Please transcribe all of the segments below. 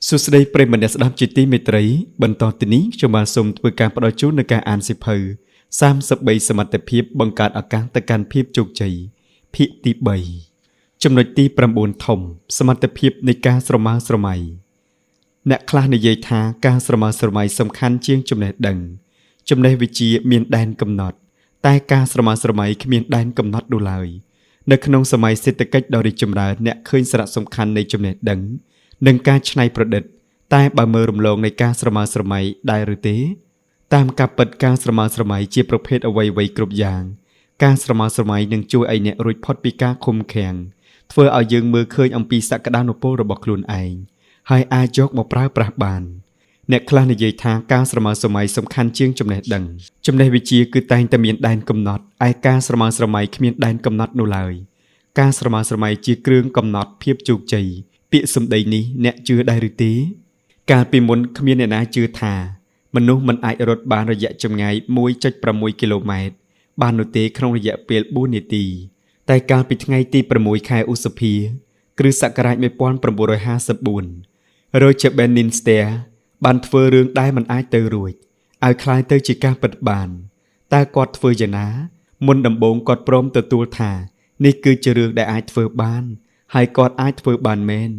សួស្តីប្រិយមិត្តអ្នកស្ដាប់ជាទីមេត្រីបន្តទៅនេះខ្ញុំបានសូមធ្វើការផ្ដល់ជូននូវការអានសៀវភៅ33សមត្ថភាពបង្កើតឱកាសទៅកាន់ភាពជោគជ័យភាគទី3ចំណុចទី9ធំសមត្ថភាពនៃការស្រមើស្រមៃអ្នកខ្លះនិយាយថាការស្រមើស្រមៃសំខាន់ជាងចំណេះដឹងចំណេះវិជ្ជាមានដែនកំណត់តែការស្រមើស្រមៃគ្មានដែនកំណត់នោះឡើយនៅក្នុងសម័យសេដ្ឋកិច្ចដ៏រីកចម្រើនអ្នកឃើញសារៈសំខាន់នៃចំណេះដឹងនិងការច្នៃប្រឌិតតែបើមើលរំលងនៃការស្រមើស្រមៃដែរឬទេតាមការពិតការស្រមើស្រមៃជាប្រភេទអ្វីៗគ្រប់យ៉ាងការស្រមើស្រមៃនឹងជួយឲ្យអ្នករួចផុតពីការឃុំឃាំងធ្វើឲ្យយើងមើលឃើញអំពីសក្តានុពលរបស់ខ្លួនឯងហើយអាចយកមកប្រើប្រាស់បានអ្នកខ្លះនិយាយថាការស្រមើស្រមៃសំខាន់ជាងចំណេះដឹងចំណេះវិជ្ជាគឺតែងតែមានដែនកំណត់ឯការស្រមើស្រមៃគ្មានដែនកំណត់នោះឡើយការស្រមើស្រមៃជាគ្រឿងកំណត់ភាពជោគជ័យពាក្យសម្ដីនេះអ្នកជឿដែរឬទេកាលពីមុនគ្មានអ្នកណាជឿថាមនុស្សមិនអាចរត់បានរយៈចម្ងាយ 1.6 គីឡូម៉ែត្របាននោះទេក្នុងរយៈពេល4នាទីតែកាលពីថ្ងៃទី6ខែឧសភា គ្រិស្តសករាជ1954 Roger Bannister បានធ្វើរឿងដែលមិនអាចទៅរួចឲ្យคล้ายទៅជាការពិតបានតើគាត់ធ្វើយ៉ាងណាមុនដំបូងគាត់ព្រមទទួលថានេះគឺជារឿងដែលអាចធ្វើបានហើយគាត់អាចធ្វើបានមែន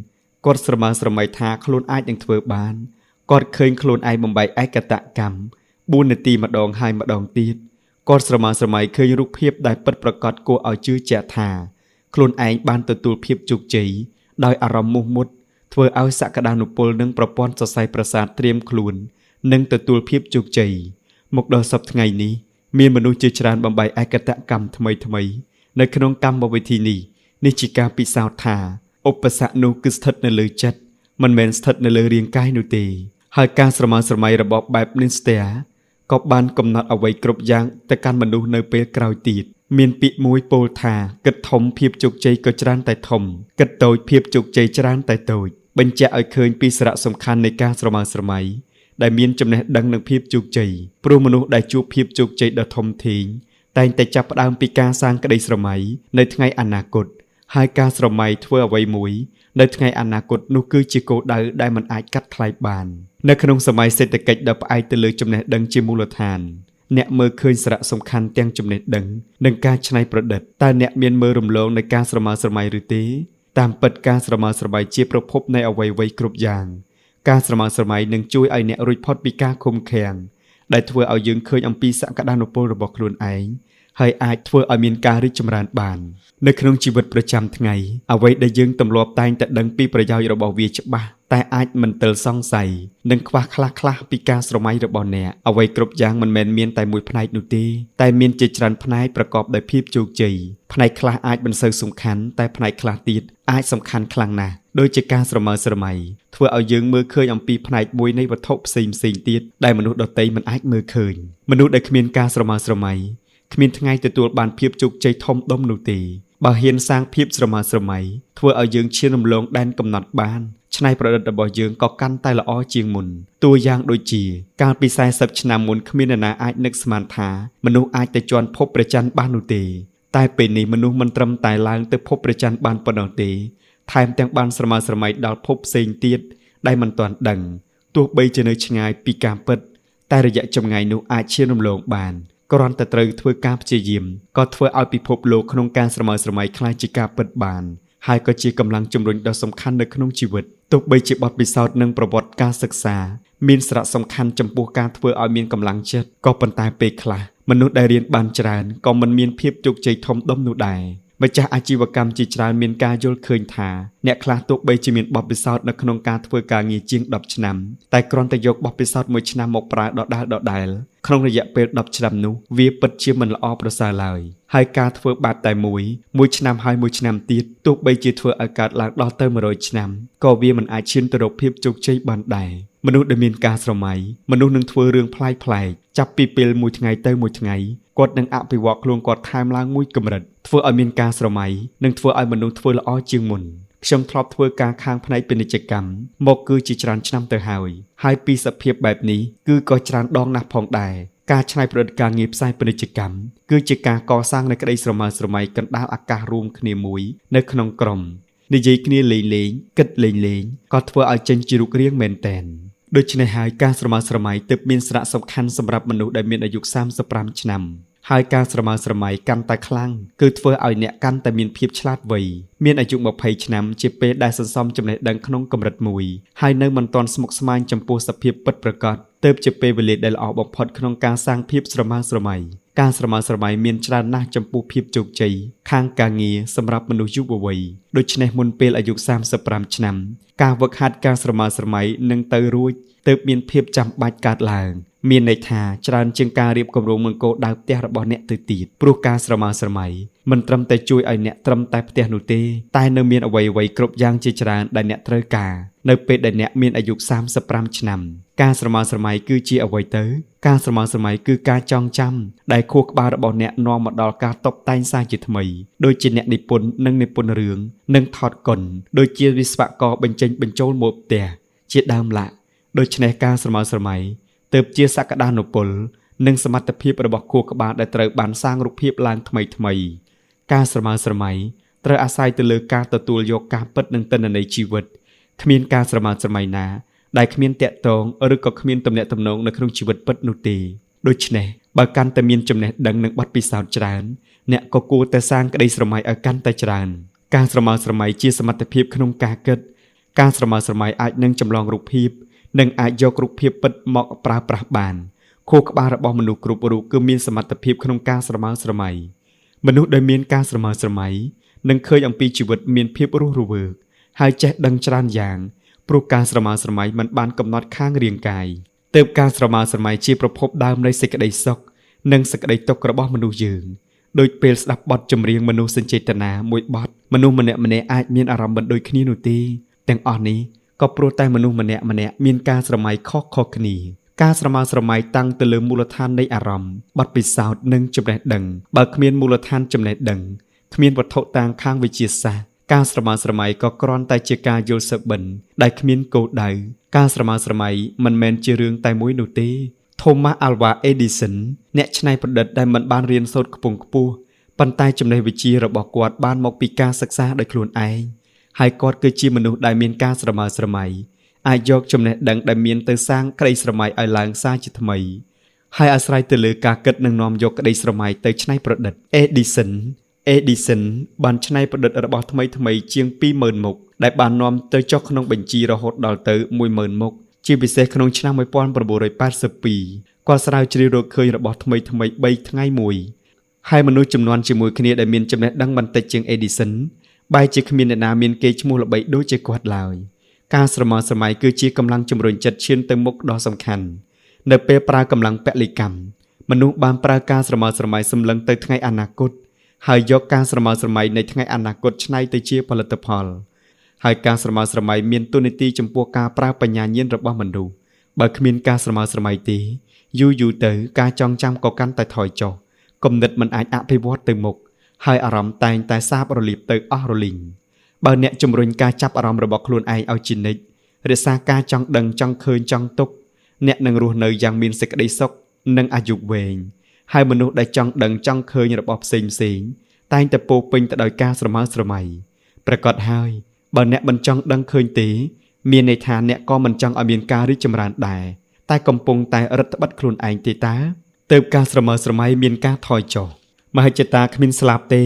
គាត់ស្រមើស្រមៃថាខ្លួនអាចនឹងធ្វើបានគាត់ឃើញខ្លួនឯងបំបីឯកតកម្ម4នាទីម្ដងហើយម្ដងទៀតគាត់ស្រមើស្រមៃឃើញរូបភាពដែលពិតប្រាកដគួរឲ្យជឿជាក់ថាខ្លួនឯងបានទទួលភាពជោគជ័យដោយអារម្មណ៍មោះមុតធ្វើឲ្យសក្តានុពលនិងប្រព័ន្ធសរសៃប្រសាទត្រៀមខ្លួននិងទទួលភាពជោគជ័យមកដល់សប្តាហ៍ថ្ងៃនេះមានមនុស្សជាច្រើនបំបីឯកតកម្មថ្មីនៅក្នុងកម្មវិធីនេះជាការពិសោធន៍ថាឧបសគ្គនោះគឺស្ថិតនៅលើចិត្តមិនមែនស្ថិតនៅលើរាងកាយនោះទេហើយការស្រមើស្រមៃរបស់បែប Ninster ក៏បានកំណត់អ្វីគ្រប់យ៉ាងទៅកាន់មនុស្សនៅពេលក្រោយទៀតមានពាក្យមួយពោលថាគិតធំភាពជោគជ័យក៏ច្រើនតែធំគិតតូចភាពជោគជ័យច្រើនតែតូចបញ្ជាក់ឲ្យឃើញពីសារៈសំខាន់នៃការស្រមើស្រមៃដែលមានចំណេះដឹងនិងភាពជោគជ័យព្រោះមនុស្សដែលជួបភាពជោគជ័យដ៏ធំធេងតែងតែចាប់ផ្ដើមពីការសាងក្តីស្រមៃនៅថ្ងៃអនាគតហើយការស្រមៃធ្វើអ្វីមួយនៅថ្ងៃអនាគតនោះគឺជាគោលដៅដែលមិនអាចកាត់ថ្លៃបាននៅក្នុងសម័យសេដ្ឋកិច្ចដ៏ផ្អែកទៅលើចំណេះដឹងជាមូលដ្ឋានអ្នកមើលឃើញសារៈសំខាន់ទាំងចំណេះដឹងនិងការច្នៃប្រឌិតតើអ្នកមានមើលរំលងនៃការស្រមើស្រមៃឬទេតាមពិតការស្រមើស្រមៃជាប្រភពនៃអ្វីៗគ្រប់យ៉ាងការស្រមើស្រមៃនឹងជួយឲ្យអ្នករួចផុតពីការឃុំឃាំងដែលធ្វើឲ្យយើងឃើញអំពីសក្តានុពលរបស់ខ្លួនឯងហើយអាចធ្វើឲ្យមានការរីកចម្រើនបាននៅក្នុងជីវិតប្រចាំថ្ងៃអ្វីដែលយើងទម្លាប់តែងតែដឹងពីប្រយោជន៍របស់វាច្បាស់តែអាចមិនទាល់សង្ស័យនិងខ្វះខ្លះពីការស្រមៃរបស់អ្នកអ្វីគ្រប់យ៉ាងមិនមែនមានតែមួយផ្នែកនោះទេតែមានជាច្រើនផ្នែកប្រកបដោយភាពជោគជ័យផ្នែកខ្លះអាចមិនសូវសំខាន់តែផ្នែកខ្លះទៀតអាចសំខាន់ខ្លាំងណាស់ដូចជាការស្រមើស្រមៃធ្វើឲ្យយើងមើលឃើញអំពីផ្នែកមួយនៃវត្ថុផ្សេងទៀតដែលមនុស្សដទៃមិនអាចមើលឃើញមនុស្សដែលគ្មានការស្រមើស្រមៃគ្មានថ្ងៃទទួលបានភាពជោគជ័យធំដុំនោះទេបើហ៊ានសាងភាពស្រមើស្រមៃធ្វើឲ្យយើងឈានរំលងដែនកំណត់បានច្នៃប្រឌិតរបស់យើងក៏កាន់តែល្អជាងមុនតួយ៉ាងដូចជាកាលពី40ឆ្នាំមុនគ្មាននរណាអាចនឹកស្មានថាមនុស្សអាចទៅជាន់ភពព្រះច័ន្ទបាននោះទេតែពេលនេះមនុស្សមិនត្រឹមតែឡើងទៅភពព្រះច័ន្ទបានប៉ុណ្ណោះទេថែមទាំងបានស្រមើស្រមៃដល់ភពផ្សេងទៀតដែលមិនទាន់ដឹងទោះបីជានៅឆ្ងាយពីការពិតតែរយៈចម្ងាយនោះអាចឈានរំលងបានគ្រាន់តែត្រូវធ្វើការព្យាយាមក៏ធ្វើឲ្យពិភពលោកក្នុងការស្រមើស្រមៃក្លាយជាការពិតបានហើយក៏ជាកម្លាំងជំរុញដ៏សំខាន់នៅក្នុងជីវិតទោះបីជាបទពិសោធន៍និងប្រវត្តិការសិក្សាមានសារៈសំខាន់ចំពោះការធ្វើឲ្យមានកម្លាំងចិត្តក៏ប៉ុន្តែពេលខ្លះមនុស្សដែលរៀនបានច្រើនក៏មិនមានភាពជោគជ័យធំដុំនោះដែរម្ចាស់អាជីវកម្មជាច្រើនមានការយល់ឃើញថាអ្នកខ្លះទោះបីជាមានបទពិសោធន៍នៅក្នុងការធ្វើការងារជាង10ឆ្នាំតែគ្រាន់តែយកបទពិសោធន៍មួយឆ្នាំមកប្រើដដែលក្នុងរយៈពេល10ឆ្នាំនោះវាពិតជាមិនល្អប្រសើរឡើយហើយការធ្វើបែបតែមួយឆ្នាំហើយមួយឆ្នាំទៀតទោះបីជាធ្វើឲ្យកើតឡើងដល់ទៅ100ឆ្នាំក៏វាមិនអាចឈានទៅរកភាពជោគជ័យបានដែរមនុស្សដែលមានការស្រមៃមនុស្សនឹងធ្វើរឿងប្លែកចាប់ពីពេលមួយថ្ងៃទៅមួយថ្ងៃគាត់នឹងអភិវឌ្ឍខ្លួនគាត់ថែមឡើងមួយកម្រិតធ្វើឲ្យមានការស្រមៃនិងធ្វើឲ្យមនុស្សធ្វើល្អជាងមុនខ្ញុំធ្លាប់ធ្វើការខាងផ្នែកពាណិជ្ជកម្មមកគឺជាច្រើនឆ្នាំទៅហើយពីសភាពបែបនេះគឺក៏ច្រើនដងណាស់ផងដែរការច្នៃប្រឌិតការងារផ្សាយពាណិជ្ជកម្មគឺជាការកសាងនូវក្តីស្រមើស្រមៃកណ្ដាលអាកាសរួមគ្នាមួយនៅក្នុងក្រុម និយាយគ្នាលេងគិតលេងក៏ធ្វើឲ្យចេញជារូបរាងមែនតែនដូច្នេះហើយការស្រមើស្រមៃទើបមានសារៈសំខាន់សម្រាប់មនុស្សដែលមានអាយុ35ឆ្នាំហើយការស្រមើស្រមៃកាន់តែខ្លាំងគឺធ្វើឲ្យអ្នកកាន់តែមានភាពឆ្លាតវៃមានអាយុ20ឆ្នាំជាពេលដែលសន្សំចំណេះដឹងក្នុងកម្រិតមួយហើយនៅមិនទាន់ស្មុគស្មាញចំពោះសភាពពិតប្រាកដទើបជាពេលវេលាដែលល្អបំផុតក្នុងការសាងភាពស្រមើស្រមៃការស្រមើស្រមៃមានច្រើនណាស់ចំពោះភាពជោគជ័យខាងការងារសម្រាប់មនុស្សយុវវ័យដូច្នេះមុនពេលអាយុ35ឆ្នាំការវឹកហាត់ការស្រមើស្រមៃនឹងទៅរួចទើបមានភាពចាំបាច់កើតឡើងមានន័យថាច្រើនជាងការរៀបគម្រោងមង្គលដៅផ្ទះរបស់អ្នកទៅទៀតព្រោះការស្រមើស្រមៃមិនត្រឹមតែជួយឲ្យអ្នកត្រឹមតែផ្ទះនោះទេតែនៅមានអ្វីៗគ្រប់យ៉ាងជាច្រើនដែលអ្នកត្រូវការនៅពេលដែលអ្នកមានអាយុ35ឆ្នាំការស្រមើស្រមៃគឺជាអ្វីទៅការស្រមើស្រមៃគឺការចងចាំដែលខួរក្បាលរបស់អ្នកនាំមកដល់ការតុបតែងសារជាថ្មីដូចជាអ្នកនិពន្ធនិងនិពន្ធរឿងនិងថតកុនដូចជាវិស្វករបញ្ចេញបញ្ចូលម៉ូដផ្ទះជាដើមឡាក់ដូច្នេះការស្រមើស្រមៃទើបជាសក្តានុពលនិងសមត្ថភាពរបស់ខួរក្បាលដែលត្រូវបានសាងរូបភាពឡើងថ្មីការស្រមើស្រមៃត្រូវអាស្រ័យទៅលើការទទួលយកការពិតនិងទិន្នន័យជីវិតគ្មានការស្រមើស្រមៃណាដែលគ្មានតាក់ទងឬក៏គ្មានទំនាក់ទំនងនៅក្នុងជីវិតពិតនោះទេដូច្នេះបើកាន់តែមានចំណេះដឹងនិងបទពិសោធន៍ច្រើនអ្នកក៏គួរតែសាងក្តីស្រមៃឲ្យកាន់តែច្រើនការស្រមើស្រមៃជាសមត្ថភាពក្នុងការគិតការស្រមើស្រមៃអាចនឹងចម្លងរូបភាពនិងអាចយករូបភាពពិតមកប្រើប្រាស់បានខួរក្បាលរបស់មនុស្សគ្រប់រូបគឺមានសមត្ថភាពក្នុងការស្រមើស្រមៃមនុស្សដែលមានការស្រមើស្រមៃនឹងឃើញអំពីជីវិតមានភាពរស់រវើកហើយចេះដឹងច្រើនយ៉ាងព្រោះការស្រមើស្រមៃមិនបានកំណត់ខាងរាងកាយទើបការស្រមើស្រមៃជាប្រភពដើមនៃសេចក្តីសុខនិងសេចក្តីទុក្ខរបស់មនុស្សយើងដូចពេលស្ដាប់បទចម្រៀងមនុស្សសញ្ចេតនាមួយបទមនុស្សម្នាក់ៗអាចមានអារម្មណ៍មិនដូចគ្នានោះទេទាំងអស់នេះក៏ព្រោះតែមនុស្សម្នាក់ៗមានការស្រមៃខុសៗគ្នាការស្រមើស្រមៃតាំងទៅលើមូលដ្ឋាននៃអារម្មណ៍បទពិសោធន៍និងចំណេះដឹងបើគ្មានមូលដ្ឋានចំណេះដឹងគ្មានវត្ថុតាងខាងវិទ្យាសាស្ត្រការស្រមើស្រមៃក៏គ្រាន់តែជាការយល់សប្តិដែលគ្មានគោលដៅការស្រមើស្រមៃមិនមែនជារឿងតែមួយនោះទេ Thomas Alva Edison អ្នកច្នៃប្រឌិតដែលមិនបានរៀនសូត្រខ្ពង់ខ្ពស់ប៉ុន្តែចំណេះវិជ្ជារបស់គាត់បានមកពីការសិក្សាដោយខ្លួនឯងហើយគាត់គឺជាមនុស្សដែលមានការស្រមើស្រមៃអាចយកចំណេះដឹងដែលមានទៅសាងក្តីស្រមៃឲ្យឡើងសារជាថ្មីហើយអាស្រ័យទៅលើការគិតនិងនាំយកក្តីស្រមៃទៅច្នៃប្រឌិត Edison បានច្នៃប្រឌិតរបស់ថ្មីជាង 20,000 មុខដែលបាននាំទៅចុះក្នុងបញ្ជីរហូតដល់ទៅ 10,000 មុខជាពិសេសក្នុងឆ្នាំ 1982 គាត់ស្រាវជ្រាវរកឃើញរបស់ថ្មី3ថ្ងៃមួយហើយមនុស្សចំនួនជាមួយគ្នាដែលមានចំណេះដឹងបន្តិចជាង Edison បែរជាគ្មានអ្នកណាមានកេរ្តិ៍ឈ្មោះល្បីដូចជាគាត់ឡើយការស្រមើស្រមៃគឺជាកម្លាំងជំរុញចិត្តឈានទៅមុខដ៏សំខាន់នៅពេលប្រើកម្លាំងពលិកម្មមនុស្សបានប្រើការស្រមើស្រមៃសម្លឹងទៅថ្ងៃអនាគតហើយយកការស្រមើស្រមៃនៃថ្ងៃអនាគតច្នៃទៅជាផលិតផលហើយការស្រមើស្រមៃមានតួនាទីចំពោះការប្រើបញ្ញាញាណរបស់មនុស្សបើគ្មានការស្រមើស្រមៃទេយូរទៅការចងចាំក៏កាន់តែថយចុះគំនិតមិនអាចអភិវឌ្ឍទៅមុខហើយអារម្មណ៍តែងតែសាបរលាបទៅអស់រលីងបើអ្នកជំរុញការចាប់អារម្មណ៍របស់ខ្លួនឯងឲ្យជានិច្ចរក្សាការចង់ដឹងចង់ឃើញចង់ទុកអ្នកនឹងរស់នៅយ៉ាងមានសេចក្តីសុខនិងអាយុវែងហើយមនុស្សដែលចង់ដឹងចង់ឃើញរបស់ផ្សេងតែងតែពោពេញទៅដោយការស្រមើស្រមៃប្រកាសហើយបើអ្នកមិនចង់ដឹងឃើញទេមានន័យថាអ្នកក៏មិនចង់ឲ្យមានការរីកចម្រើនដែរតែកំពុងតែរឹតបន្តឹងខ្លួនឯងទេតើទើបការស្រមើស្រមៃមានការថយចុះមហិច្ឆតាគ្មានស្លាប់ទេ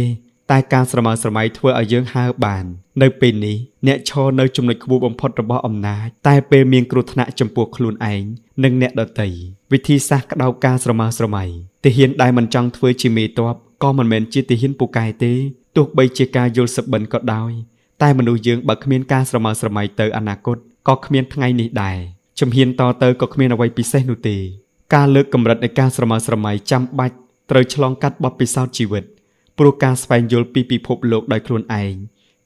តែការស្រមើស្រមៃធ្វើឲ្យយើងហើរបាននៅពេលនេះអ្នកឈរនៅចំណុចខ្ពស់បំផុតរបស់អំណាចតែពេលមានគ្រោះថ្នាក់ចំពោះខ្លួនឯងនិងអ្នកដទៃវិធីសាស្ត្រក្តោបការស្រមើស្រមៃទាហានដែលមិនចង់ធ្វើជាមេទ័ពក៏មិនមែនជាទាហានពូកែទេទោះបីជាការយល់សប្តិក៏ដោយតែមនុស្សយើងបើគ្មានការស្រមើស្រមៃទៅអនាគតក៏គ្មានថ្ងៃនេះដែរជំហានតទៅក៏គ្មានអ្វីពិសេសនោះទេការលើកកម្រិតនៃការស្រមើស្រមៃចាំបាច់ត្រូវឆ្លងកាត់បទពិសោធន៍ជីវិតព្រោះការស្វែងយល់ពីពិភពលោកដោយខ្លួនឯង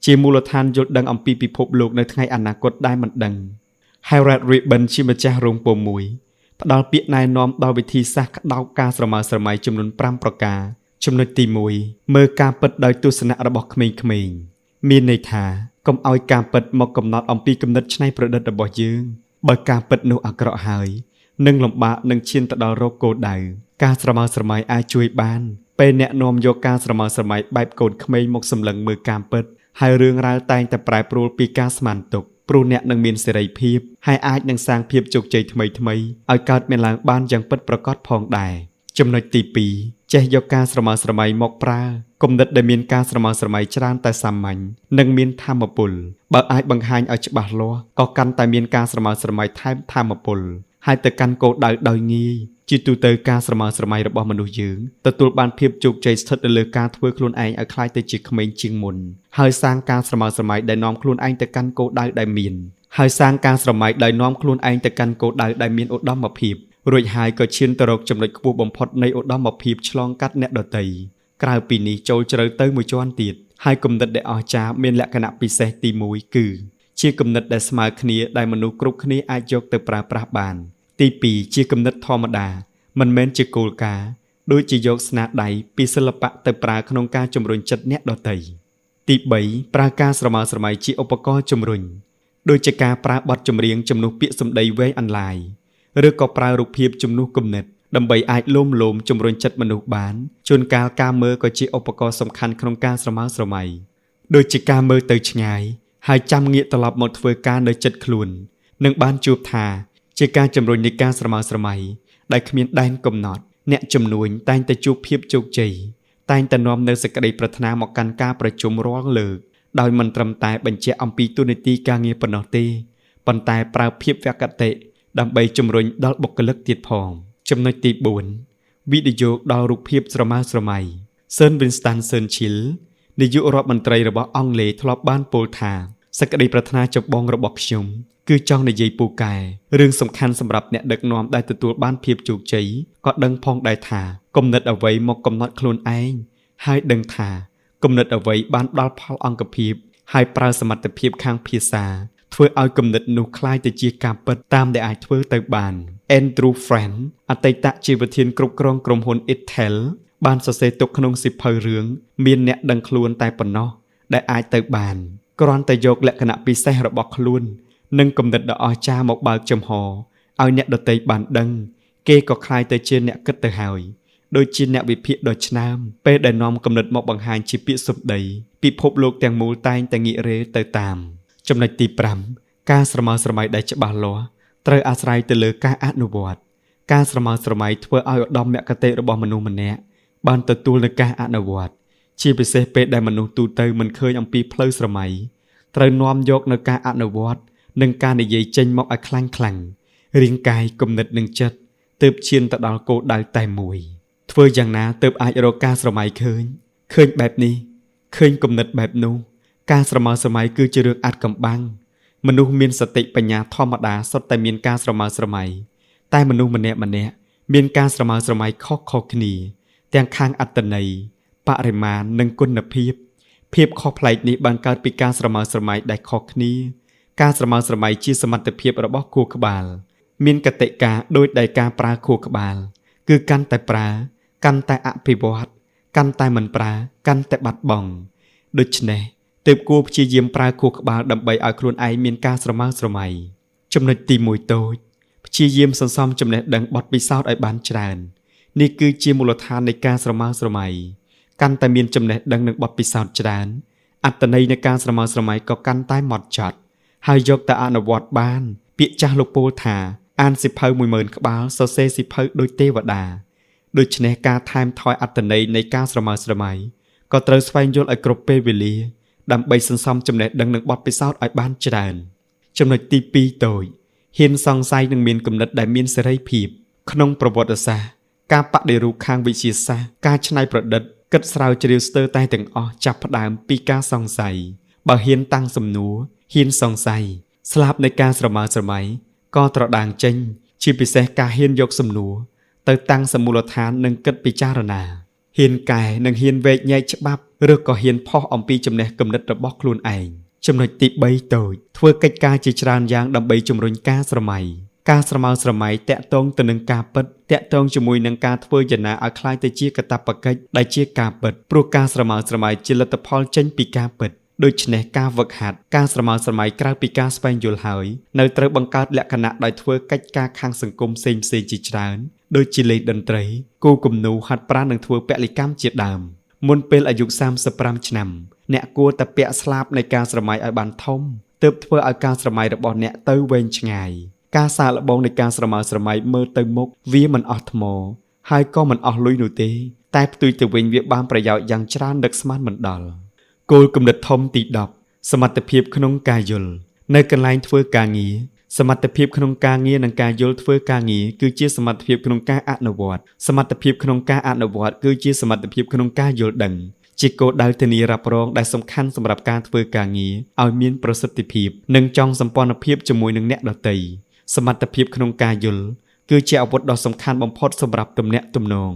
ជាមូលដ្ឋានយល់ដឹងអំពីពិភពលោកនៅថ្ងៃអនាគតដែលមិនដឹង Harold Rubin ជាម្ចាស់រោងពុម្ពមួយផ្ដល់ពាក្យណែនាំដល់វិធីសាស្ត្រក្តោបការស្រមើស្រមៃចំនួន5ប្រការចំណុចទី1មើលការពិតដោយទស្សនៈរបស់ក្មេងៗមានន័យថាកុំឲ្យការពិតមកកំណត់អំពីគំនិតច្នៃប្រឌិតរបស់យើងបើការពិតនោះអាក្រក់ហើយនឹងលំបាកនឹងឈានទៅដល់រកគោលដៅការស្រមើស្រមៃអាចជួយបានពេលអ្នកនាំយកការស្រមើស្រមៃបែបកូនក្មេងមកសម្លឹងមើលការពិត ហើយរឿងរ៉ាវតែងតែប្រែប្រួលពីការស្មានទុកព្រោះអ្នកនឹងមានសេរីភាពហើយអាចនឹងសាងភាពជោគជ័យថ្មីៗឲ្យកើតមានឡើងបានយ៉ាងពិតប្រាកដផងដែរចំណុចទី2ចេះយកការស្រមើស្រមៃមកប្រើគំនិតដែលមានការស្រមើស្រមៃច្រើនតែសាមញ្ញនិងមានធម៌ពលបើអាចបង្ហាញឲ្យច្បាស់លាស់ក៏កាន់តែមានការស្រមើស្រមៃថែមធម៌ពលហើយទៅកាន់គោលដៅដោយងាយជាទូទៅការស្រមើស្រមៃរបស់មនុស្សយើងទទួលបានភាពជោគជ័យស្ថិតនៅលើការធ្វើខ្លួនឯងឲ្យคล้ายទៅជាក្មេងជាងមុនហើយសាងការស្រមើស្រមៃដែលនាំខ្លួនឯងទៅកាន់គោលដៅដែលមានហើយសាងការស្រមៃដែលនាំខ្លួនឯងទៅកាន់គោលដៅដែលមានឧត្តមភាពរួចហើយក៏ឈានទៅរកចំណុចខ្ពស់បំផុតនៃឧត្តមភាពឆ្លងកាត់អ្នកដទៃក្រៅពីនេះចូលជ្រៅទៅមួយជាន់ទៀតហើយគំនិតដែលអស្ចារ្យមានលក្ខណៈពិសេសទី1គឺជាគំនិតដែលស្មើគ្នាដែលមនុស្សគ្រប់គ្នាអាចយកទៅប្រើប្រាស់បានទី2ជាគំនិតធម្មតាមិនមែនជាគោលការណ៍ដូចជាយកស្នាដៃពីសិល្បៈទៅប្រើក្នុងការជំរុញចិត្តអ្នកដទៃទី3ប្រើការស្រមើស្រមៃជាឧបករណ៍ជំរុញដូចជាការប្រើបទចម្រៀងជំនួសពាក្យសម្ដីវែងអន្លាយឬក៏ប្រើរូបភាពជំនួសគំនិតដើម្បីអាចលោមជំរុញចិត្តមនុស្សបានជួនកាលការមើលក៏ជាឧបករណ៍សំខាន់ក្នុងការស្រមើស្រមៃដូចជាការមើលទៅឆ្ងាយហើយចាំងាកត្រឡប់មកធ្វើការនៅចិត្តខ្លួននឹងបានជួបថាជាការជំរុញនៃការស្រមើស្រមៃដែលគ្មានដែនកំណត់អ្នកជំនួញតែងតែជួបភាពជោគជ័យតែងតែនាំនៅសេចក្តីប្រាថ្នាមកកាន់ការប្រជុំរាល់លើកដោយមិនត្រឹមតែបញ្ជាក់អំពីទូនាទីការងារប៉ុណ្ណោះទេប៉ុន្តែប្រើភាពវគ្គតិដើម្បីជំរុញដល់បុគ្គលិកទៀតផងចំណុចទី4វិនិយោគដល់រូបភាពស្រមើស្រមៃ Sir Winston Churchill នាយករដ្ឋមន្ត្រីរបស់អង់គ្លេសធ្លាប់បានពោលថាសេចក្តីប្រាថ្នាចម្បងរបស់ខ្ញុំគឺចង់និយាយពូកែរឿងសំខាន់សម្រាប់អ្នកដឹកនាំដែលទទួលបានភាពជោគជ័យក៏ដឹងផងដែរថាគំនិតអ្វីមកកំណត់ខ្លួនឯងហើយដឹងថាគំនិតអ្វីបានដល់ផលអង្គភាពហើយប្រើសមត្ថភាពខាងភាសាធ្វើឲ្យគំនិតនោះคล้ายទៅជាការពិតតាមដែលអាចធ្វើទៅបាន Andrew Friend អតីតជាប្រធានគ្រប់គ្រងក្រុមហ៊ុន Intel បានសរសេរទុកក្នុងសៀវភៅរឿងមានអ្នកដឹងខ្លួនតែប៉ុណ្ណោះដែលអាចទៅបានគ្រាន់តែយកលក្ខណៈពិសេសរបស់ខ្លួននិងគំនិតដ៏អស្ចារ្យមកបើកចំហឲ្យអ្នកដទៃបានដឹងគេក៏คล้ายទៅជាអ្នកគិតទៅហើយដូចជាអ្នកវិភាគដ៏ឆ្នើមពេលដែលនាំគំនិតមកបង្ហាញជាពាក្យសម្ដីពិភពលោកទាំងមូលតែងតែងាករេទៅតាមចំណុចទី5ការស្រមើស្រមៃដែលច្បាស់លាស់ត្រូវអាស្រ័យទៅលើការអនុវត្តការស្រមើស្រមៃធ្វើឲ្យឧត្តមគតិរបស់មនុស្សម្នាក់បានទទួលនឹងការអនុវត្តជាពិសេសពេលដែលមនុស្សទូទៅមិនឃើញអំពីផ្លូវស្រមៃត្រូវនាំយកនៅការអនុវត្តនិងការនិយាយចេញមកឲ្យខ្លាំងរាងកាយគំនិតនិងចិត្តទើបឈានទៅដល់គោលដៅតែមួយធ្វើយ៉ាងណាទើបអាចរកការស្រមៃឃើញបែបនេះឃើញគំនិតបែបនោះការស្រមើស្រមៃគឺជារឿងអាថ៌កំបាំងមនុស្សមានសតិបញ្ញាធម្មតាសុទ្ធតែមានការស្រមើស្រមៃតែមនុស្សម្នាក់មានការស្រមើស្រមៃខុសគ្នាទាំងខាងអត្តន័យបរិមាណនិងគុណភាពខុសប្លែកនេះបានកើតពីការស្រមើស្រមៃដែលខុសគ្នាការស្រមើស្រមៃជាសមត្ថភាពរបស់ខួរក្បាលមានកតិកាដូចដែលការប្រើខួរក្បាលគឺកាន់តែប្រើកាន់តែអភិវឌ្ឍកាន់តែមិនប្រើកាន់តែបាត់បង់ដូច្នេះទើបគួរព្យាយាមប្រើខួរក្បាលដើម្បីឲ្យខ្លួនឯងមានការស្រមើស្រមៃចំណុចទី1តូចព្យាយាមសន្សំចំណេះដឹងបទពិសោធន៍ឲ្យបានច្រើននេះគឺជាមូលដ្ឋាននៃការស្រមើស្រមៃកាន់តែមានចំណេះដឹងនិងបទពិសោធន៍ច្រើនអត្ថន័យនៃការស្រមើស្រមៃក៏កាន់តែហ្មត់ចត់ហើយយកទៅអនុវត្តបានពាក្យចាស់លោកពោលថាអានសៀវភៅ 10000 ក្បាលសរសេរសៀវភៅដូចទេវតាដូច្នេះការថែមថយអត្ថន័យនៃការស្រមើស្រមៃក៏ត្រូវស្វែងយល់ឲ្យគ្រប់ពេលវេលាដើម្បីសន្សំចំណេះដឹងនិងបទពិសោធន៍ឲ្យបានច្រើនចំណុចទី2តូចហ៊ានសង្ស័យនិងមានគំនិតដែលមានសេរីភាពក្នុងប្រវត្តិសាស្ត្រការបដិរូបខាងវិទ្យាសាស្ត្រការច្នៃប្រឌិតគិតស្រាវជ្រាវស្ទើរតែទាំងអស់ចាប់ផ្ដើមពីការសង្ស័យបើហ៊ានតាំងសំណួរហ៊ានសង្ស័យស្លាប់នៃការស្រមើស្រមៃក៏ត្រដាងចេញជាពិសេសការហ៊ានយកសំណួរទៅតាំងសមូលដ្ឋាននិងគិតពិចារណាហ៊ានកែនិងហ៊ានវែកញែកច្បាប់ឬក៏ហ៊ានផុសអំពីចំណេះគំនិតរបស់ខ្លួនឯងចំណុចទី3តូចធ្វើកិច្ចការជាច្រើនយ៉ាងដើម្បីជំរុញការស្រមៃការស្រមើស្រមៃតាក់ទងទៅនឹងការពិតតាក់ទងជាមួយនឹងការធ្វើយ៉ាងណាឲ្យคล้ายទៅជាកាតព្វកិច្ចដែលជាការពិតព្រោះការស្រមើស្រមៃជាលទ្ធផលចេញពីការពិតដូច្នេះការវឹកហាត់ការស្រមើស្រមៃក្រៅពីការស្វែងយល់ហើយនៅត្រូវបង្កើតលក្ខណៈដោយធ្វើកិច្ចការខាងសង្គមផ្សេងជាច្រើនដូចជាលេងតន្ត្រីគូគំនូរហាត់ប្រាណនិងធ្វើពលិកម្មជាដើម មុនពេលអាយុ35ឆ្នាំអ្នកគួរតែពាក់ស្លាបនៃការស្រមៃឲ្យបានធំទើបធ្វើឲ្យការស្រមៃរបស់អ្នកទៅវែងឆ្ងាយការសាកល្បងនៃការស្រមៃមើលទៅមុខវាមិនអស់ថ្មហើយក៏មិនអស់លុយនោះទេតែផ្ទុយទៅវិញវាបានប្រយោជន៍យ៉ាងច្រើនដឹកស្មានមិនដល់គោលគំនិតធំទី10សមត្ថភាពក្នុងការយល់នៅកន្លែងធ្វើការងារសមត្ថភាពក្នុងការងារនិងការយល់ធ្វើការងារគឺជាសមត្ថភាពក្នុងការអនុវត្តសមត្ថភាពក្នុងការអនុវត្តគឺជាសមត្ថភាពក្នុងការយល់ដឹងជាគោលដៅធានារ៉ាប់រងដែលសំខាន់សម្រាប់ការធ្វើការងារឲ្យមានប្រសិទ្ធភាពនិងចង់សម្ព័ន្ធភាពជាមួយនឹងអ្នកដទៃសមត្ថភាពក្នុងការយល់គឺជាអាវុធដ៏សំខាន់បំផុតសម្រាប់ទំនាក់ទំនង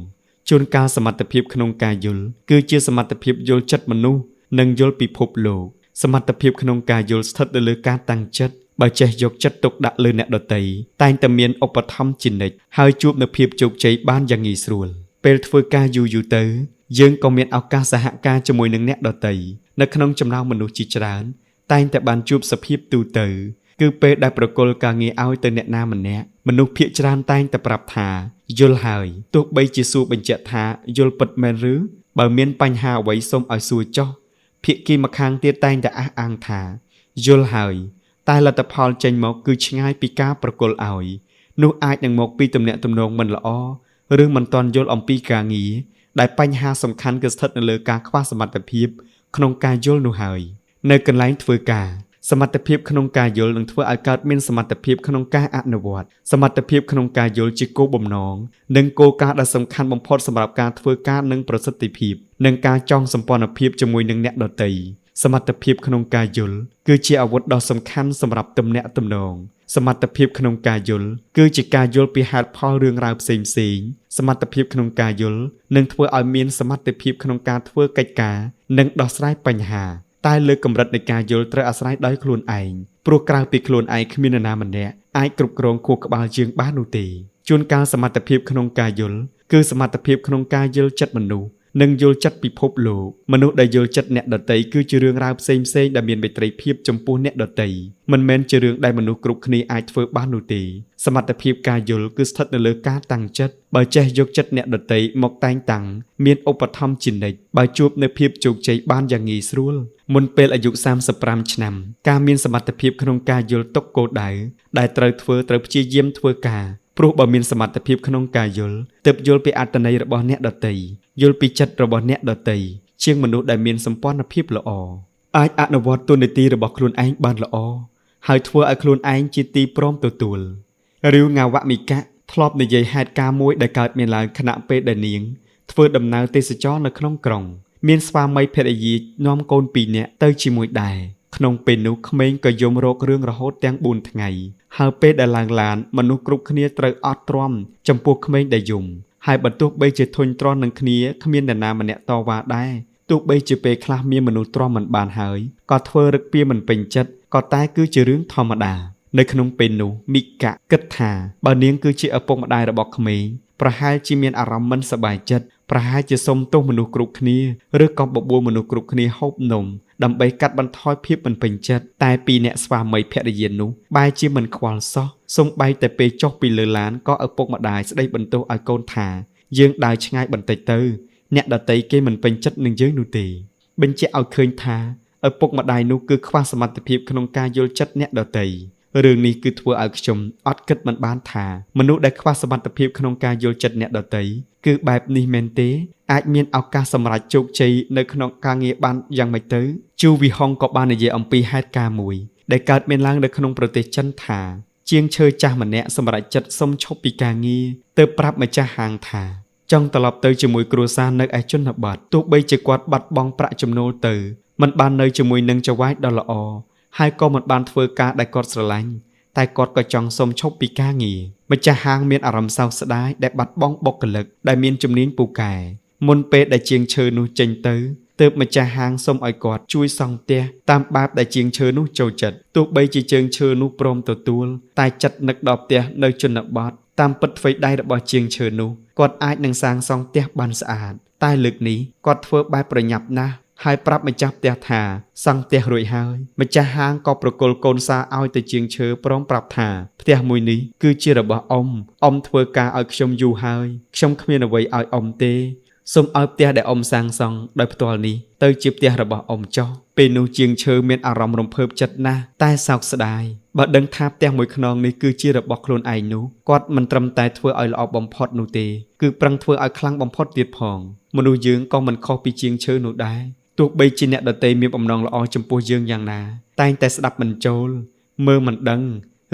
ជួនកាលសមត្ថភាពក្នុងការយល់គឺជាសមត្ថភាពយល់ចិត្តមនុស្សនិងយល់ពិភពលោកសមត្ថភាពក្នុងការយល់ស្ថិតនៅលើការតាំងចិត្តបើចេះយកចិត្តទុកដាក់លើអ្នកដទៃតែងតែមានឧបត្ថម្ភជានិច្ចហើយជួបនូវភាពជោគជ័យបានយ៉ាងងាយស្រួលពេលធ្វើការយូរទៅយើងក៏មានឱកាសសហការជាមួយនឹងអ្នកដទៃនៅក្នុងចំណោមមនុស្សជាច្រើនតែងតែបានជួបសភាពទូទៅគឺពេលដែលប្រគល់ការងារឲ្យទៅអ្នកណាម្នាក់មនុស្សភាគច្រើនតែងតែប្រាប់ថាយល់ហើយទោះបីជាសួរបញ្ជាក់ថាយល់ពិតមែនឬបើមានបញ្ហាអ្វីសូមឲ្យសួរចុះភាគីម្ខាងទៀតតែងតែអះអាងថាយល់ហើយតែលទ្ធផលចេញមកគឺឆ្ងាយពីការប្រគល់ឲ្យនោះអាចនឹងមកពីទំនាក់ទំនងមិនល្អឬមិនទាន់យល់អំពីការងារដែលបញ្ហាសំខាន់គឺស្ថិតនៅលើការខ្វះសមត្ថភាពក្នុងការយល់នោះហើយនៅកន្លែងធ្វើការសមត្ថភាពក្នុងការយល់នឹងធ្វើឲ្យកើតមានសមត្ថភាពក្នុងការអនុវត្តសមត្ថភាពក្នុងការយល់ជាគោលបំណងនិងគោលការណ៍ដែលសំខាន់បំផុតសម្រាប់ការធ្វើការនិងប្រសិទ្ធភាពនិងការចងសម្ព័ន្ធភាពជាមួយនឹងអ្នកដទៃសមត្ថភាពក្នុងការយល់គឺជាអាវុធដ៏សំខាន់សម្រាប់ទំនាក់ទំនងសមត្ថភាពក្នុងការយល់គឺជាការយល់ពីហេតុផលរឿងរ៉ាវផ្សេងសមត្ថភាពក្នុងការយល់នឹងធ្វើឲ្យមានសមត្ថភាពក្នុងការធ្វើកិច្ចការនិងដោះស្រាយបញ្ហាតែលើកម្រិតនៃការយល់ត្រូវអាស្រ័យដោយខ្លួនឯងព្រោះក្រៅពីខ្លួនឯងគ្មាននរណាម្នាក់អាចគ្រប់គ្រងខួរក្បាលយើងបាននោះទេជួនកាលសមត្ថភាពក្នុងការយល់គឺសមត្ថភាពក្នុងការយល់ចិត្តមនុស្សនិងយល់ចិត្តពិភពលោកមនុស្សដែលយល់ចិត្តអ្នកដទៃគឺជារឿងរ៉ាវផ្សេងដែលមានមេត្រីភាពចំពោះអ្នកដទៃមិនមែនជារឿងដែលមនុស្សគ្រប់គ្នាអាចធ្វើបាននោះទេសមត្ថភាពការយល់គឺស្ថិតនៅលើការតាំងចិត្តបើចេះយកចិត្តអ្នកដទៃមកតែងតាំងមានឧបត្ថម្ភជានិច្ចបើជួបនៅភាពជោគជ័យបានយ៉ាងងាយស្រួលមុនពេលអាយុ35ឆ្នាំការមានសមត្ថភាពក្នុងការយល់ទុកគោលដៅដែលត្រូវព្យាយាមធ្វើការព្រោះបើមានសមត្ថភាពក្នុងការយល់ទើបយល់ពីអត្ថន័យរបស់អ្នកដទៃយល់ពីចិត្តរបស់អ្នកដទៃជាងមនុស្សដែលមានសម្ព័ន្ធភាពល្អអាចអនុវត្តតួនាទីរបស់ខ្លួនឯងបានល្អហើយធ្វើឲ្យខ្លួនឯងជាទីព្រមទទួលរាវងាវមិកៈធ្លាប់និយាយហេតុការណ៍មួយដែលកើតមានឡើងខណៈពេលដែលនាងធ្វើដំណើរទេសចរនៅក្នុងក្រុងមានស្វាមីភរិយានាំកូន2នាក់ទៅជាមួយដែរក្នុងពេលនោះក្មេងក៏យំរោគរឿងរហូតទាំង4ថ្ងៃហើយពេលដែលឡើងឡានមនុស្សគ្រប់គ្នាត្រូវអត់ទ្រាំចំពោះក្មេងដែលយំហើយបើទោះបីជាធុញទ្រាន់នឹងគ្នាគ្មាននរណាម្នាក់តវ៉ាដែរទោះបីជាពេលខ្លះមានមនុស្សទ្រាំមិនបានហើយក៏ធ្វើរឹកពីមិនពេញចិត្តក៏តែគឺជារឿងធម្មតានៅក្នុងពេលនោះមីកៈគិតថាបើនាងគឺជាឪពុកម្ដាយរបស់ក្មេងប្រហែលជាមានអារម្មណ៍មិនសប្បាយចិត្តប្រហែលជាសុំទោសមនុស្សគ្រប់គ្នាឬក៏បបួលមនុស្សគ្រប់គ្នាហូបនំដើម្បីកាត់បន្ថយភាពមិនពេញចិត្តតែពីរអ្នកស្វាមីភរិយានោះបែរជាមិនខ្វល់សោះសូម្បីតែពេលចុះពីលើឡានក៏ឪពុកម្ដាយស្ដីបន្ទោសឲ្យកូនថាយើងដើរឆ្ងាយបន្តិចទៅអ្នកដតីគេមិនពេញចិត្តនឹងយើងនោះទេបញ្ជាក់ឲ្យឃើញថាឪពុកម្ដាយនោះគឺខ្វះសមត្ថភាពក្នុងការយល់ចិត្តអ្នកដតីរឿងនេះគឺធ្វើឲ្យខ្ញុំអត់គិតមិនបានថាមនុស្សដែលខ្វះសមត្ថភាពក្នុងការយល់ចិត្តអ្នកដទៃគឺបែបនេះមែនទេអាចមានឱកាសសម្រេចជោគជ័យនៅក្នុងការងារបានយ៉ាងម៉េចទៅជូវីហុងក៏បាននិយាយអំពីហេតុការណ៍មួយដែលកើតមានឡើងនៅក្នុងប្រទេសចិនថាជាងឈើចាស់ម្នាក់សម្រេចចិត្តសុំឈប់ពីការងារទើបប្រាប់ម្ចាស់ហាងថាចង់ត្រឡប់ទៅជាមួយគ្រួសារនៅឯជនបទទោះបីជាគាត់បាត់បង់ប្រាក់ចំណូលទៅមិនបាននៅជាមួយនឹងចៅហ្វាយដ៏ល្អហើយក៏មិនបានធ្វើការដែលគាត់ស្រឡាញ់តែគាត់ក៏ចង់សុំឈប់ពីការងារម្ចាស់ហាងមានអារម្មណ៍សោកស្ដាយដែលបាត់បង់បុគ្គលិកដែលមានជំនាញពូកែមុនពេលដែលជាងឈើនោះចេញទៅទើបម្ចាស់ហាងសុំឲ្យគាត់ជួយសង់ផ្ទះតាមបែបដែលជាងឈើនោះចូលចិត្តទោះបីជាជើងឈើនោះព្រមទទួលតែចិត្តនឹកដល់ផ្ទះនៅជនបទតាមពិតអ្វីដៃរបស់ជាងឈើនោះគាត់អាចនឹងសាងសង់ផ្ទះបានស្អាតតែលើកនេះគាត់ធ្វើបែបប្រញាប់ណាស់ហើយប្រាប់ម្ចាស់ផ្ទះថាសង់ផ្ទះរួចហើយម្ចាស់ហាងក៏ប្រគល់កូនសារឲ្យទៅជាងឈើព្រមប្រាប់ថាផ្ទះមួយនេះគឺជារបស់អ៊ំធ្វើការឲ្យខ្ញុំយូរហើយខ្ញុំគ្មានអ្វីឲ្យអ៊ំទេ សូមឲ្យផ្ទះដែលអ៊ំសាងសង់ដោយផ្ទាល់នេះទៅជាផ្ទះរបស់អ៊ំចុះពេលនោះជាងឈើមានអារម្មណ៍រំភើបចិត្តណាស់តែសោកស្ដាយបើដឹងថាផ្ទះមួយខ្នងនេះគឺជារបស់ខ្លួនឯងនោះគាត់មិនត្រឹមតែធ្វើឲ្យល្អបំផុតនោះទេគឺប្រឹងធ្វើឲ្យខ្លាំងបំផុតទៀតផងមនុស្សយើងក៏មិនខុសពីជាងឈើនោះដែរទោះបីជាអ្នកដទៃមានបំណងល្អចំពោះយើងយ៉ាងណាតែងតែស្ដាប់មិនចូលមើលមិនដឹង